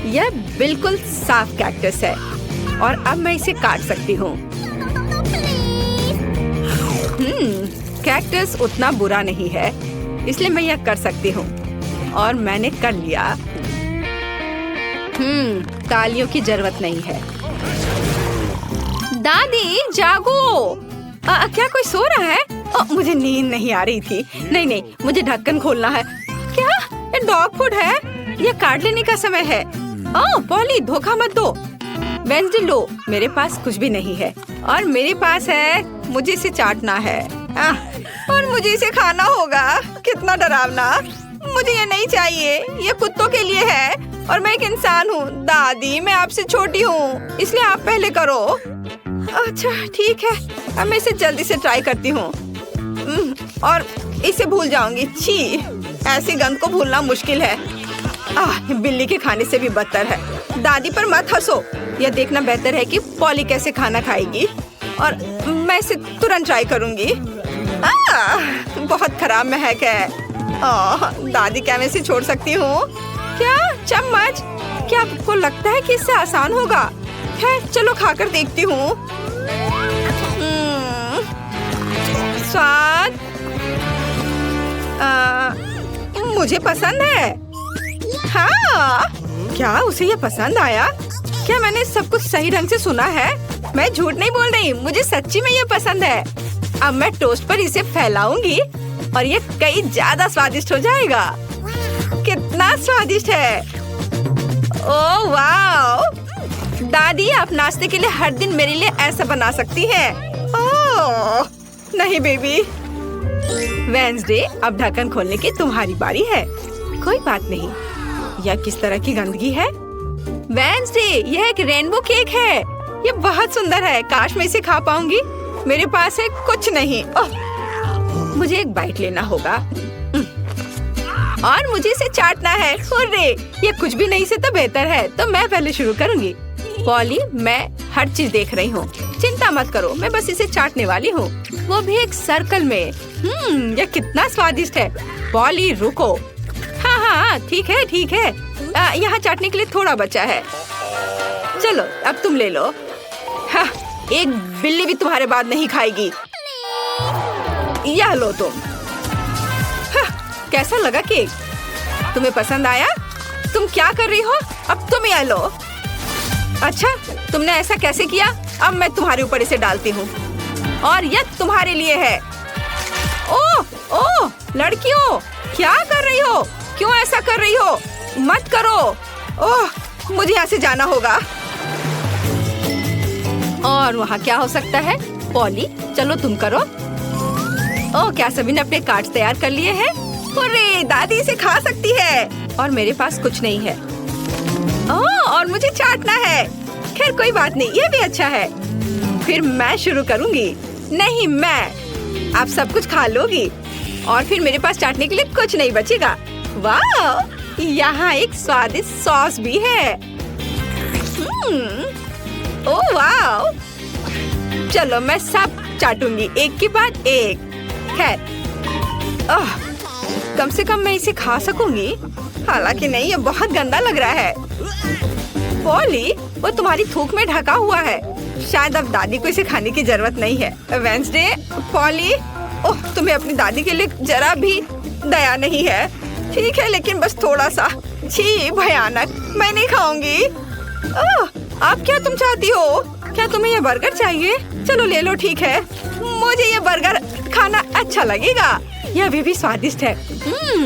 यह बिल्कुल साफ कैक्टस है और अब मैं इसे काट सकती हूँ। कैक्टस उतना बुरा नहीं है, इसलिए मैं यह कर सकती हूँ और मैंने कर लिया। तालियों की जरूरत नहीं है। दादी जागो। क्या कोई सो रहा है? मुझे नींद नहीं आ रही थी। नहीं, मुझे ढक्कन खोलना है। क्या ये डॉग फूड है? ये काट लेने का समय है। पॉली, धोखा मत दो। वेंसडे लो, मेरे पास कुछ भी नहीं है और मेरे पास है। मुझे इसे चाटना है और मुझे इसे खाना होगा। कितना डरावना। मुझे ये नहीं चाहिए। ये कुत्तों के लिए है और मैं एक इंसान हूँ। दादी, मैं आपसे छोटी हूँ, इसलिए आप पहले करो। अच्छा ठीक है, अब मैं इसे जल्दी से ट्राई करती हूँ और इसे भूल जाऊंगी। छी, ऐसी गंध को भूलना मुश्किल है। बिल्ली के खाने से भी बदतर है। दादी पर मत हंसो। यह देखना बेहतर है कि पॉली कैसे खाना खाएगी और मैं इसे तुरंत ट्राई करूंगी। बहुत खराब महक है। दादी क्या मैं इसे छोड़ सकती हूँ? क्या चम्मच? क्या आपको लगता है कि इससे आसान होगा? खैर चलो खाकर देखती हूँ। स्वाद मुझे पसंद है। हाँ, क्या उसे ये पसंद आया? क्या मैंने सब कुछ सही ढंग से सुना है? मैं झूठ नहीं बोल रही, मुझे सच्ची में ये पसंद है। अब मैं टोस्ट पर इसे फैलाऊंगी और ये कई ज्यादा स्वादिष्ट हो जाएगा। कितना स्वादिष्ट है! ओह वाह! दादी आप नाश्ते के लिए हर दिन मेरे लिए ऐसा बना सकती हैं। ओह नहीं बेबी। वेंसडे, अब ढक्कन खोलने की तुम्हारी बारी है। कोई बात नहीं। यह किस तरह की गंदगी है? वेंसडे, यह एक रेनबो केक है। ये बहुत सुंदर है। काश मैं इसे खा पाऊंगी। मेरे पास है कुछ नहीं। मुझे एक बाइट लेना होगा और मुझे इसे चाटना है। हुर्रे! ये कुछ भी नहीं से तो बेहतर है। तो मैं पहले शुरू करूंगी। पॉली, मैं हर चीज देख रही हूँ। चिंता मत करो, मैं बस इसे चाटने वाली हूँ, वो भी एक सर्कल में। यह कितना स्वादिष्ट है। पॉली रुको। हाँ, ठीक है ठीक है। यहाँ चाटने के लिए थोड़ा बचा है। चलो अब तुम ले लो। हाँ, एक बिल्ली भी तुम्हारे बाद नहीं खाएगी। यह लो तुम। हाँ, कैसा लगा केक? तुम्हें पसंद आया? तुम क्या कर रही हो? अब तुम यह लो। अच्छा, तुमने ऐसा कैसे किया? अब मैं तुम्हारे ऊपर इसे डालती हूँ और यह तुम्हारे लिए है। ओह, लड़कियों, क्या कर रही हो? क्यों ऐसा कर रही हो? मत करो। ओह, मुझे यहाँ से जाना होगा। और वहाँ क्या हो सकता है? पॉली, चलो तुम करो। ओह, क्या सभी ने अपने कार्ड्स तैयार कर लिए हैं? अरे, दादी इसे खा सकती है और मेरे पास कुछ नहीं है। ओह, और मुझे चाटना है। खैर कोई बात नहीं, ये भी अच्छा है। फिर मैं शुरू करूंगी। नहीं, मैं। आप सब कुछ खा लोगी और फिर मेरे पास चाटने के लिए कुछ नहीं बचेगा। वाह, यहाँ एक स्वादिष्ट सॉस भी है। ओह वाह! चलो मैं सब चाटूंगी एक के बाद एक। खैर, कम से कम मैं इसे खा सकूंगी। हालांकि नहीं, ये बहुत गंदा लग रहा है। पॉली, वो तुम्हारी थूक में ढका हुआ है। शायद अब दादी को इसे खाने की जरूरत नहीं है। वेंसडे, पॉली, ओह, तुम्हें अपनी दादी के लिए जरा भी दया नहीं है। ठीक है, लेकिन बस थोड़ा सा। छी, भयानक। मैं नहीं खाऊंगी। ओह, आप क्या तुम चाहती हो? क्या तुम्हें ये बर्गर चाहिए? चलो ले लो। ठीक है, मुझे ये बर्गर खाना अच्छा लगेगा। यह अभी भी स्वादिष्ट है।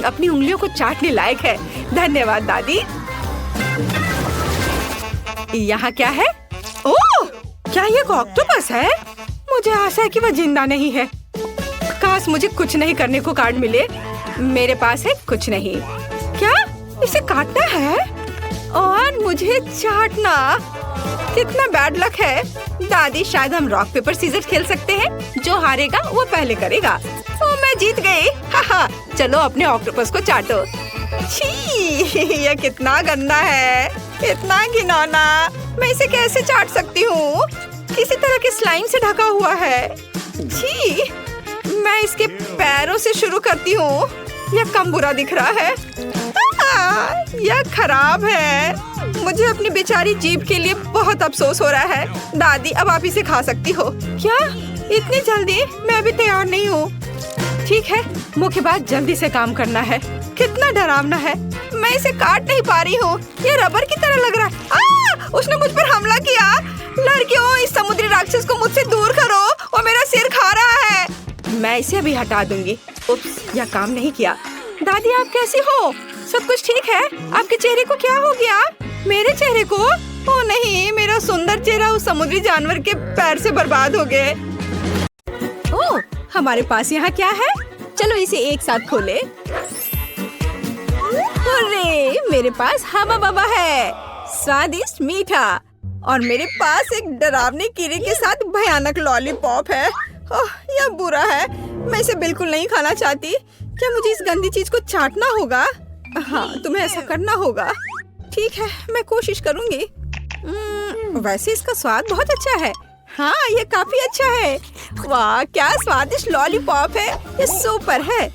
अपनी उंगलियों को चाटने लायक है। धन्यवाद दादी। यहाँ क्या है? ओह, क्या ये ऑक्टोपस है? मुझे आशा है कि वह जिंदा नहीं है। काश मुझे कुछ नहीं करने को कार्ड मिले। मेरे पास है कुछ नहीं। क्या इसे काटना है और मुझे चाटना? कितना बैड लक है। दादी, शायद हम रॉक पेपर सीजर खेल सकते हैं। जो हारेगा वो पहले करेगा। ओ, मैं जीत गई। हाहा, चलो अपने ऑक्टोपस को चाटो। छी, यह कितना गंदा है, इतना घिनौना। मैं इसे कैसे चाट सकती हूँ? किसी तरह के स्लाइम से ढका हुआ है। छी, मैं इसके पैरों से शुरू करती हूँ। यह कम बुरा दिख रहा है। यह खराब है। मुझे अपनी बेचारी जीभ के लिए बहुत अफसोस हो रहा है। दादी, अब आप इसे खा सकती हो। क्या इतनी जल्दी? मैं अभी तैयार नहीं हूँ। ठीक है, मुख्य बात जल्दी से काम करना है। कितना डरावना है। मैं इसे काट नहीं पा रही हूँ। ये रबर की तरह लग रहा है। उसने मुझ पर हमला किया। लड़कियों, इस समुद्री राक्षस को मुझसे दूर करो, वो मेरा सिर खा रहा है। मैं इसे अभी हटा दूंगी। उप्स, यह काम नहीं किया। दादी, आप कैसी हो? सब कुछ ठीक है? आपके चेहरे को क्या हो गया? मेरे चेहरे को? ओह नहीं, मेरा सुंदर चेहरा उस समुद्री जानवर के पैर से बर्बाद हो गए। ओह, हमारे पास यहाँ क्या है? चलो इसे एक साथ खोले। अरे, मेरे पास हवा बबा है, स्वादिष्ट मीठा। और मेरे पास एक डरावने कीड़े के साथ भयानक लॉलीपॉप है। ओह, यह बुरा है। मैं इसे बिल्कुल नहीं खाना चाहती। क्या मुझे इस गंदी चीज को चाटना होगा? हाँ, तुम्हें ऐसा करना होगा। ठीक है, मैं कोशिश करूंगी। वैसे इसका स्वाद बहुत अच्छा है। हाँ, ये काफी अच्छा है। वाह, क्या स्वादिष्ट लॉलीपॉप है। ये सुपर है।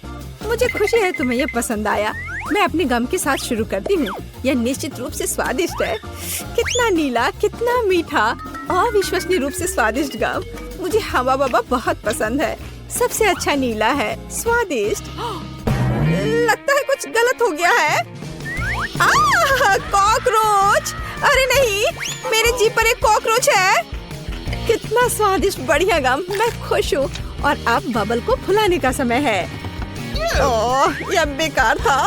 मुझे खुशी है तुम्हें ये पसंद आया। मैं अपने गम के साथ शुरू करती हूँ। यह निश्चित रूप से स्वादिष्ट है। कितना नीला, कितना मीठा, अविश्वसनीय रूप से स्वादिष्ट गम। मुझे हवा बाबा बहुत पसंद है। सबसे अच्छा नीला है, स्वादिष्ट। लगता है कुछ गलत हो गया है। कॉकरोच! अरे नहीं, मेरे जीभ पर एक कॉकरोच है। कितना स्वादिष्ट, बढ़िया गम। मैं खुश हूँ। और अब बबल को फुलाने का समय है। ओह, यह बेकार था।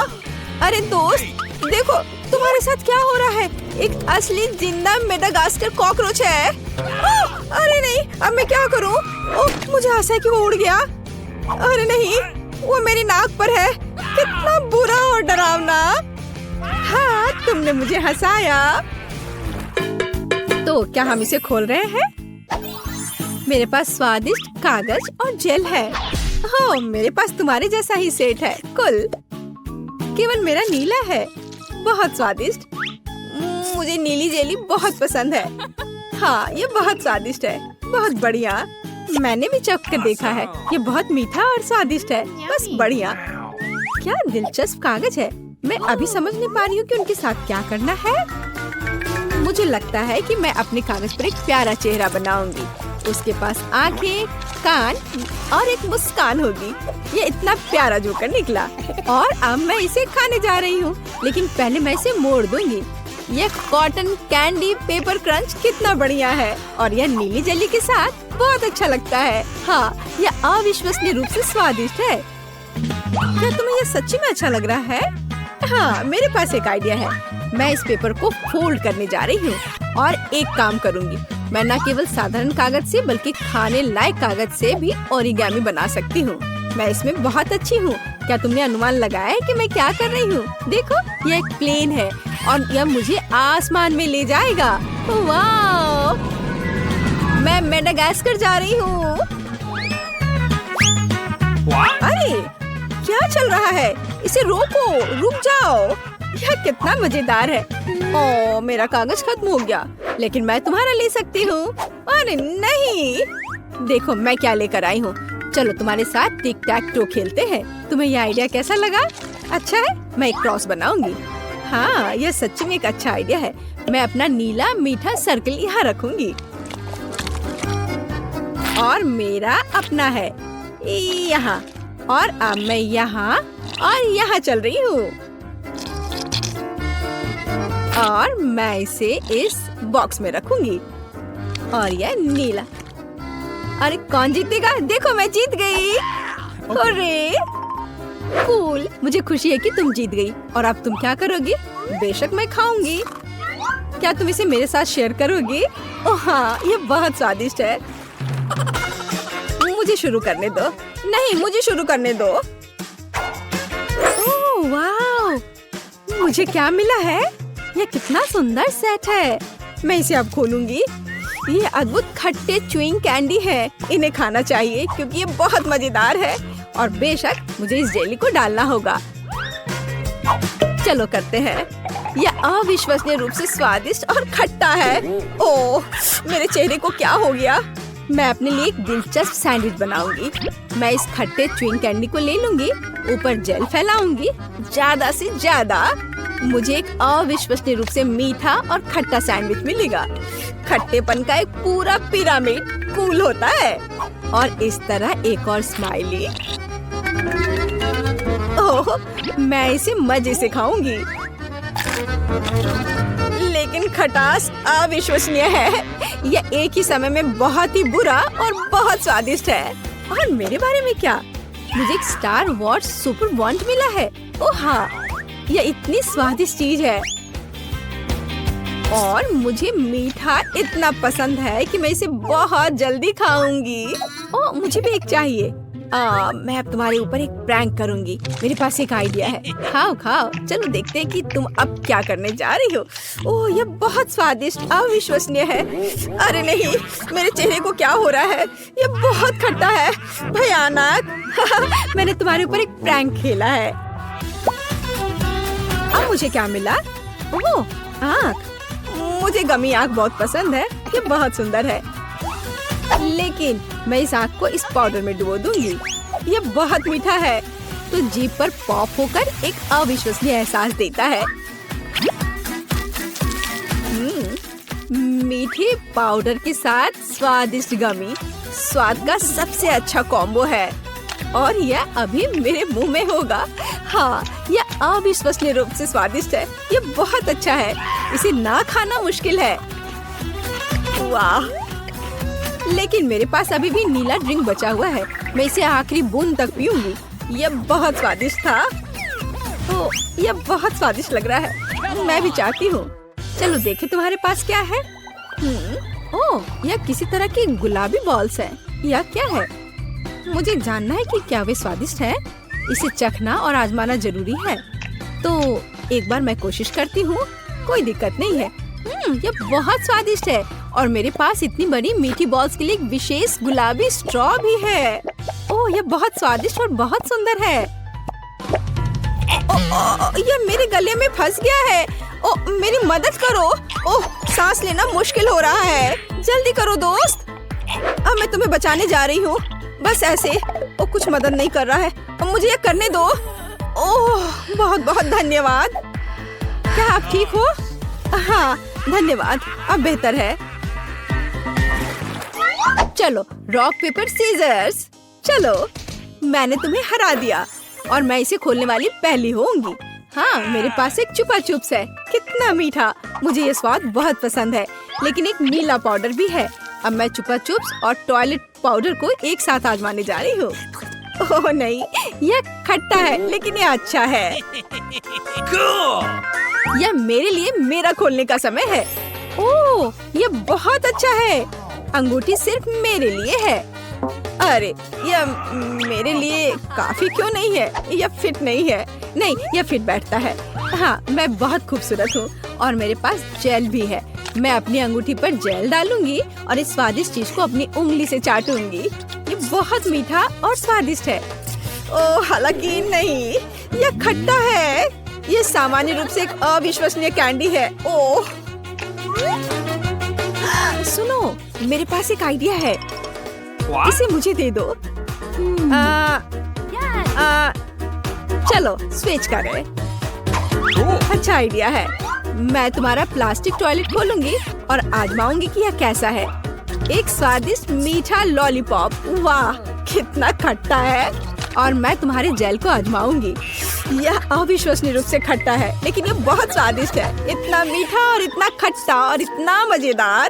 अरे दोस्त, देखो तुम्हारे साथ क्या हो रहा है। एक असली जिंदा मेडागास्कर कॉकरोच है। अरे नहीं, अब मैं क्या करूँ? ओह, मुझे आशा है कि वो उड़ गया। अरे नहीं, वो मेरी नाक पर है। कितना बुरा और डरावना। हाँ, तुमने मुझे हंसाया। तो क्या हम इसे खोल रहे हैं? मेरे पास स्वादिष्ट कागज और जेल है। हाँ, मेरे पास तुम्हारे जैसा ही सेट है। कुल केवल मेरा नीला है। बहुत स्वादिष्ट। मुझे नीली जेली बहुत पसंद है। हाँ, ये बहुत स्वादिष्ट है। बहुत बढ़िया। मैंने भी चख कर देखा है। ये बहुत मीठा और स्वादिष्ट है। बस बढ़िया। क्या दिलचस्प कागज है। मैं अभी समझ नहीं पा रही हूँ कि उनके साथ क्या करना है। मुझे लगता है कि मैं अपने कागज पर एक प्यारा चेहरा बनाऊंगी। उसके पास आंखें, कान और एक मुस्कान होगी। ये इतना प्यारा जोकर निकला। और अब मैं इसे खाने जा रही हूँ, लेकिन पहले मैं इसे मोड़ दूंगी। ये कॉटन कैंडी पेपर क्रंच कितना बढ़िया है। और यह नीली जेली के साथ बहुत अच्छा लगता है। हाँ, यह अविश्वसनीय रूप से स्वादिष्ट है। क्या तुम्हें यह सच्ची में अच्छा लग रहा है? हाँ, मेरे पास एक आइडिया है। मैं इस पेपर को फोल्ड करने जा रही हूँ और एक काम करूँगी। मैं न केवल साधारण कागज से बल्कि खाने लायक कागज से भी ओरिगामी बना सकती हूँ। मैं इसमें बहुत अच्छी हूँ। क्या तुमने अनुमान लगाया है कि मैं क्या कर रही हूँ? देखो, यह एक प्लेन है और यह मुझे आसमान में ले जाएगा। वाह! मैं मेडागास्कर जा रही हूँ। अरे, क्या चल रहा है? इसे रोको, रुक जाओ। यह कितना मजेदार है। ओह, मेरा कागज खत्म हो गया, लेकिन मैं तुम्हारा ले सकती हूँ। अरे नहीं, देखो मैं क्या लेकर आई हूँ। चलो तुम्हारे साथ टिक टैक टो खेलते हैं। तुम्हें यह आइडिया कैसा लगा? अच्छा है, मैं एक क्रॉस बनाऊंगी। हाँ, यह सच्ची में एक अच्छा आइडिया है। मैं अपना नीला मीठा सर्कल यहाँ रखूंगी और मेरा अपना है यहाँ। और अब मैं यहाँ और यहाँ चल रही हूँ और मैं इसे इस बॉक्स में रखूंगी। और यह नीला। अरे कौन जीतेगा? देखो मैं जीत गई। अरे कूल, मुझे खुशी है कि तुम जीत गई। और अब तुम क्या करोगी? बेशक मैं खाऊंगी। क्या तुम इसे मेरे साथ शेयर करोगी? ओह हाँ, ये बहुत स्वादिष्ट है। मुझे शुरू करने दो। नहीं, मुझे शुरू करने दो। ओह वाह, मुझे क्या मिला है? यह कितना सुंदर सेट है। मैं इसे अब खोलूंगी। ये अद्भुत खट्टे च्युइंग कैंडी है। इन्हें खाना चाहिए क्योंकि ये बहुत मजेदार है। और बेशक मुझे इस जेली को डालना होगा। चलो करते हैं। यह अविश्वसनीय रूप से स्वादिष्ट और खट्टा है। ओह, मेरे चेहरे को क्या हो गया? मैं अपने लिए एक दिलचस्प सैंडविच बनाऊंगी। मैं इस खट्टे च्युइंग कैंडी को ले लूंगी, ऊपर जेल फैलाऊंगी ज्यादा से ज्यादा। मुझे एक अविश्वसनीय रूप से मीठा और खट्टा सैंडविच मिलेगा। खट्टेपन का एक पूरा पिरामिड कूल होता है। और इस तरह एक और स्माइली। ओह, मैं इसे मजे से खाऊंगी। लेकिन खटास अविश्वसनीय है। यह एक ही समय में बहुत ही बुरा और बहुत स्वादिष्ट है। और मेरे बारे में क्या? मुझे एक स्टार वॉर्स सुपर वॉन्ट मिला है। ओह हाँ, यह इतनी स्वादिष्ट चीज है। और मुझे मीठा इतना पसंद है कि मैं इसे बहुत जल्दी खाऊंगी। ओह, मुझे भी एक चाहिए। मैं अब तुम्हारे ऊपर एक प्रैंक करूंगी। मेरे पास एक आइडिया है। खाओ खाओ। चलो देखते हैं कि तुम अब क्या करने जा रही हो। ओह, यह बहुत स्वादिष्ट अविश्वसनीय है। अरे नहीं, मेरे चेहरे को क्या हो रहा है? यह बहुत खट्टा है, भयानक। मैंने तुम्हारे ऊपर एक प्रैंक खेला है। मुझे क्या मिला? ओह, आँख। मुझे गमी आँख बहुत पसंद है, ये बहुत सुंदर है। लेकिन मैं इस आँख को इस पाउडर में डुबो दूंगी। ये बहुत मीठा है, तो जीभ पर पॉप होकर एक अविश्वसनीय एहसास देता है। मीठे पाउडर के साथ स्वादिष्ट गमी स्वाद का सबसे अच्छा कॉम्बो है और यह अभी मेरे मुंह में होगा। हाँ, यह अविश्वसनीय रूप से स्वादिष्ट है। यह बहुत अच्छा है, इसे ना खाना मुश्किल है। वाह! लेकिन मेरे पास अभी भी नीला ड्रिंक बचा हुआ है। मैं इसे आखिरी बूंद तक पीऊंगी। यह बहुत स्वादिष्ट था। ओह, यह बहुत स्वादिष्ट लग रहा है। मैं भी चाहती हूँ। चलो देखें तुम्हारे पास क्या है। ओह, यह किसी तरह की गुलाबी बॉल्स है। यह क्या है? मुझे जानना है कि क्या वे स्वादिष्ट है। इसे चखना और आजमाना जरूरी है। तो एक बार मैं कोशिश करती हूँ। कोई दिक्कत नहीं है। यह बहुत स्वादिष्ट है और मेरे पास इतनी बड़ी मीठी बॉल्स के लिए एक विशेष गुलाबी स्ट्रॉ भी है। ओह, यह बहुत स्वादिष्ट और बहुत सुंदर है। यह मेरे गले में फंस गया है। ओह, मेरी मदद करो। ओह, सांस लेना मुश्किल हो रहा है। जल्दी करो दोस्त। अब मैं तुम्हें बचाने जा रही हूँ। बस ऐसे। ओह, कुछ मदद नहीं कर रहा है। अब मुझे ये करने दो। ओह, बहुत बहुत धन्यवाद। क्या आप ठीक हो? हाँ, धन्यवाद। अब बेहतर है। चलो, रॉक पेपर सीजर्स। चलो, मैंने तुम्हें हरा दिया और मैं इसे खोलने वाली पहली होंगी। हाँ, मेरे पास एक चुपा चुप्स है। कितना मीठा! मुझे ये स्वाद बहुत पसंद है। लेकिन एक नीला पाउडर भी है। अब मैं चुपा चुप्स और टॉयलेट पाउडर को एक साथ आजमाने जा रही हूँ। ओह नहीं, यह खट्टा है लेकिन यह अच्छा है। यह मेरे लिए मेरा खोलने का समय है। ओह, यह बहुत अच्छा है। अंगूठी सिर्फ मेरे लिए है। अरे, यह मेरे लिए काफी क्यों नहीं है? यह फिट नहीं है। नहीं, यह फिट बैठता है। हाँ, मैं बहुत खूबसूरत हूँ और मेरे पास जेल भी है। मैं अपनी अंगूठी पर जेल डालूंगी और इस स्वादिष्ट चीज को अपनी उंगली से चाटूंगी। ये बहुत मीठा और स्वादिष्ट है। ओह, हालांकि नहीं, यह खट्टा है। ये सामान्य रूप से एक अविश्वसनीय कैंडी है। ओह, सुनो, मेरे पास एक आइडिया है। इसे मुझे दे दो। चलो स्विच करें। अच्छा आइडिया है। मैं तुम्हारा प्लास्टिक टॉयलेट खोलूंगी और आजमाऊंगी कि यह कैसा है। एक स्वादिष्ट मीठा लॉलीपॉप। वाह, कितना खट्टा है। और मैं तुम्हारे जेल को आजमाऊंगी। यह अविश्वसनीय रूप से खट्टा है लेकिन यह बहुत स्वादिष्ट है। इतना मीठा और इतना खट्टा और इतना मजेदार।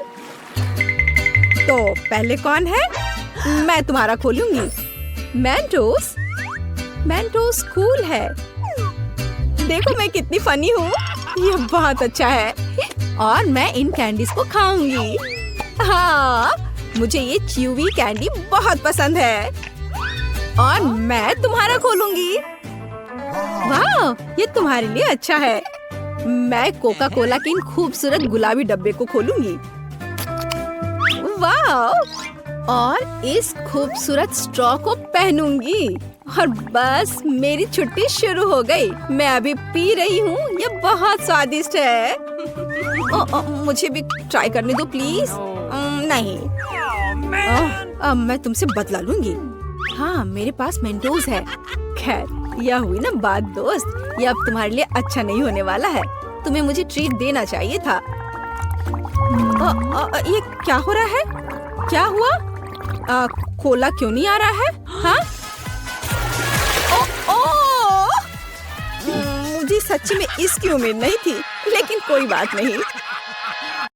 तो पहले कौन है? मैं तुम्हारा खोलूंगी। मेंटोस। मेंटोस कूल है। देखो मैं कितनी फनी हूँ। यह बहुत अच्छा है और मैं इन कैंडीज को खाऊंगी। हाँ, मुझे ये च्यूवी कैंडी बहुत पसंद है और मैं तुम्हारा खोलूंगी। वाह, ये तुम्हारे लिए अच्छा है। मैं कोका कोला के इन खूबसूरत गुलाबी डब्बे को खोलूंगी। वाह, और इस खूबसूरत स्ट्रॉ को पहनूंगी और बस मेरी छुट्टी शुरू हो गई। मैं अभी पी रही हूँ। ये बहुत स्वादिष्ट है। मुझे भी ट्राई करने दो प्लीज। नहीं, अब मैं तुमसे बदला लूंगी। हाँ, मेरे पास मेंटोस है। खैर, यह हुई ना बात दोस्त। ये अब तुम्हारे लिए अच्छा नहीं होने वाला है। तुम्हें मुझे ट्रीट देना चाहिए था। ये क्या हो रहा है? क्या हुआ? कोला क्यों नहीं आ रहा है? हाँ? मुझे सच्ची में इसकी उम्मीद नहीं थी, लेकिन कोई बात नहीं।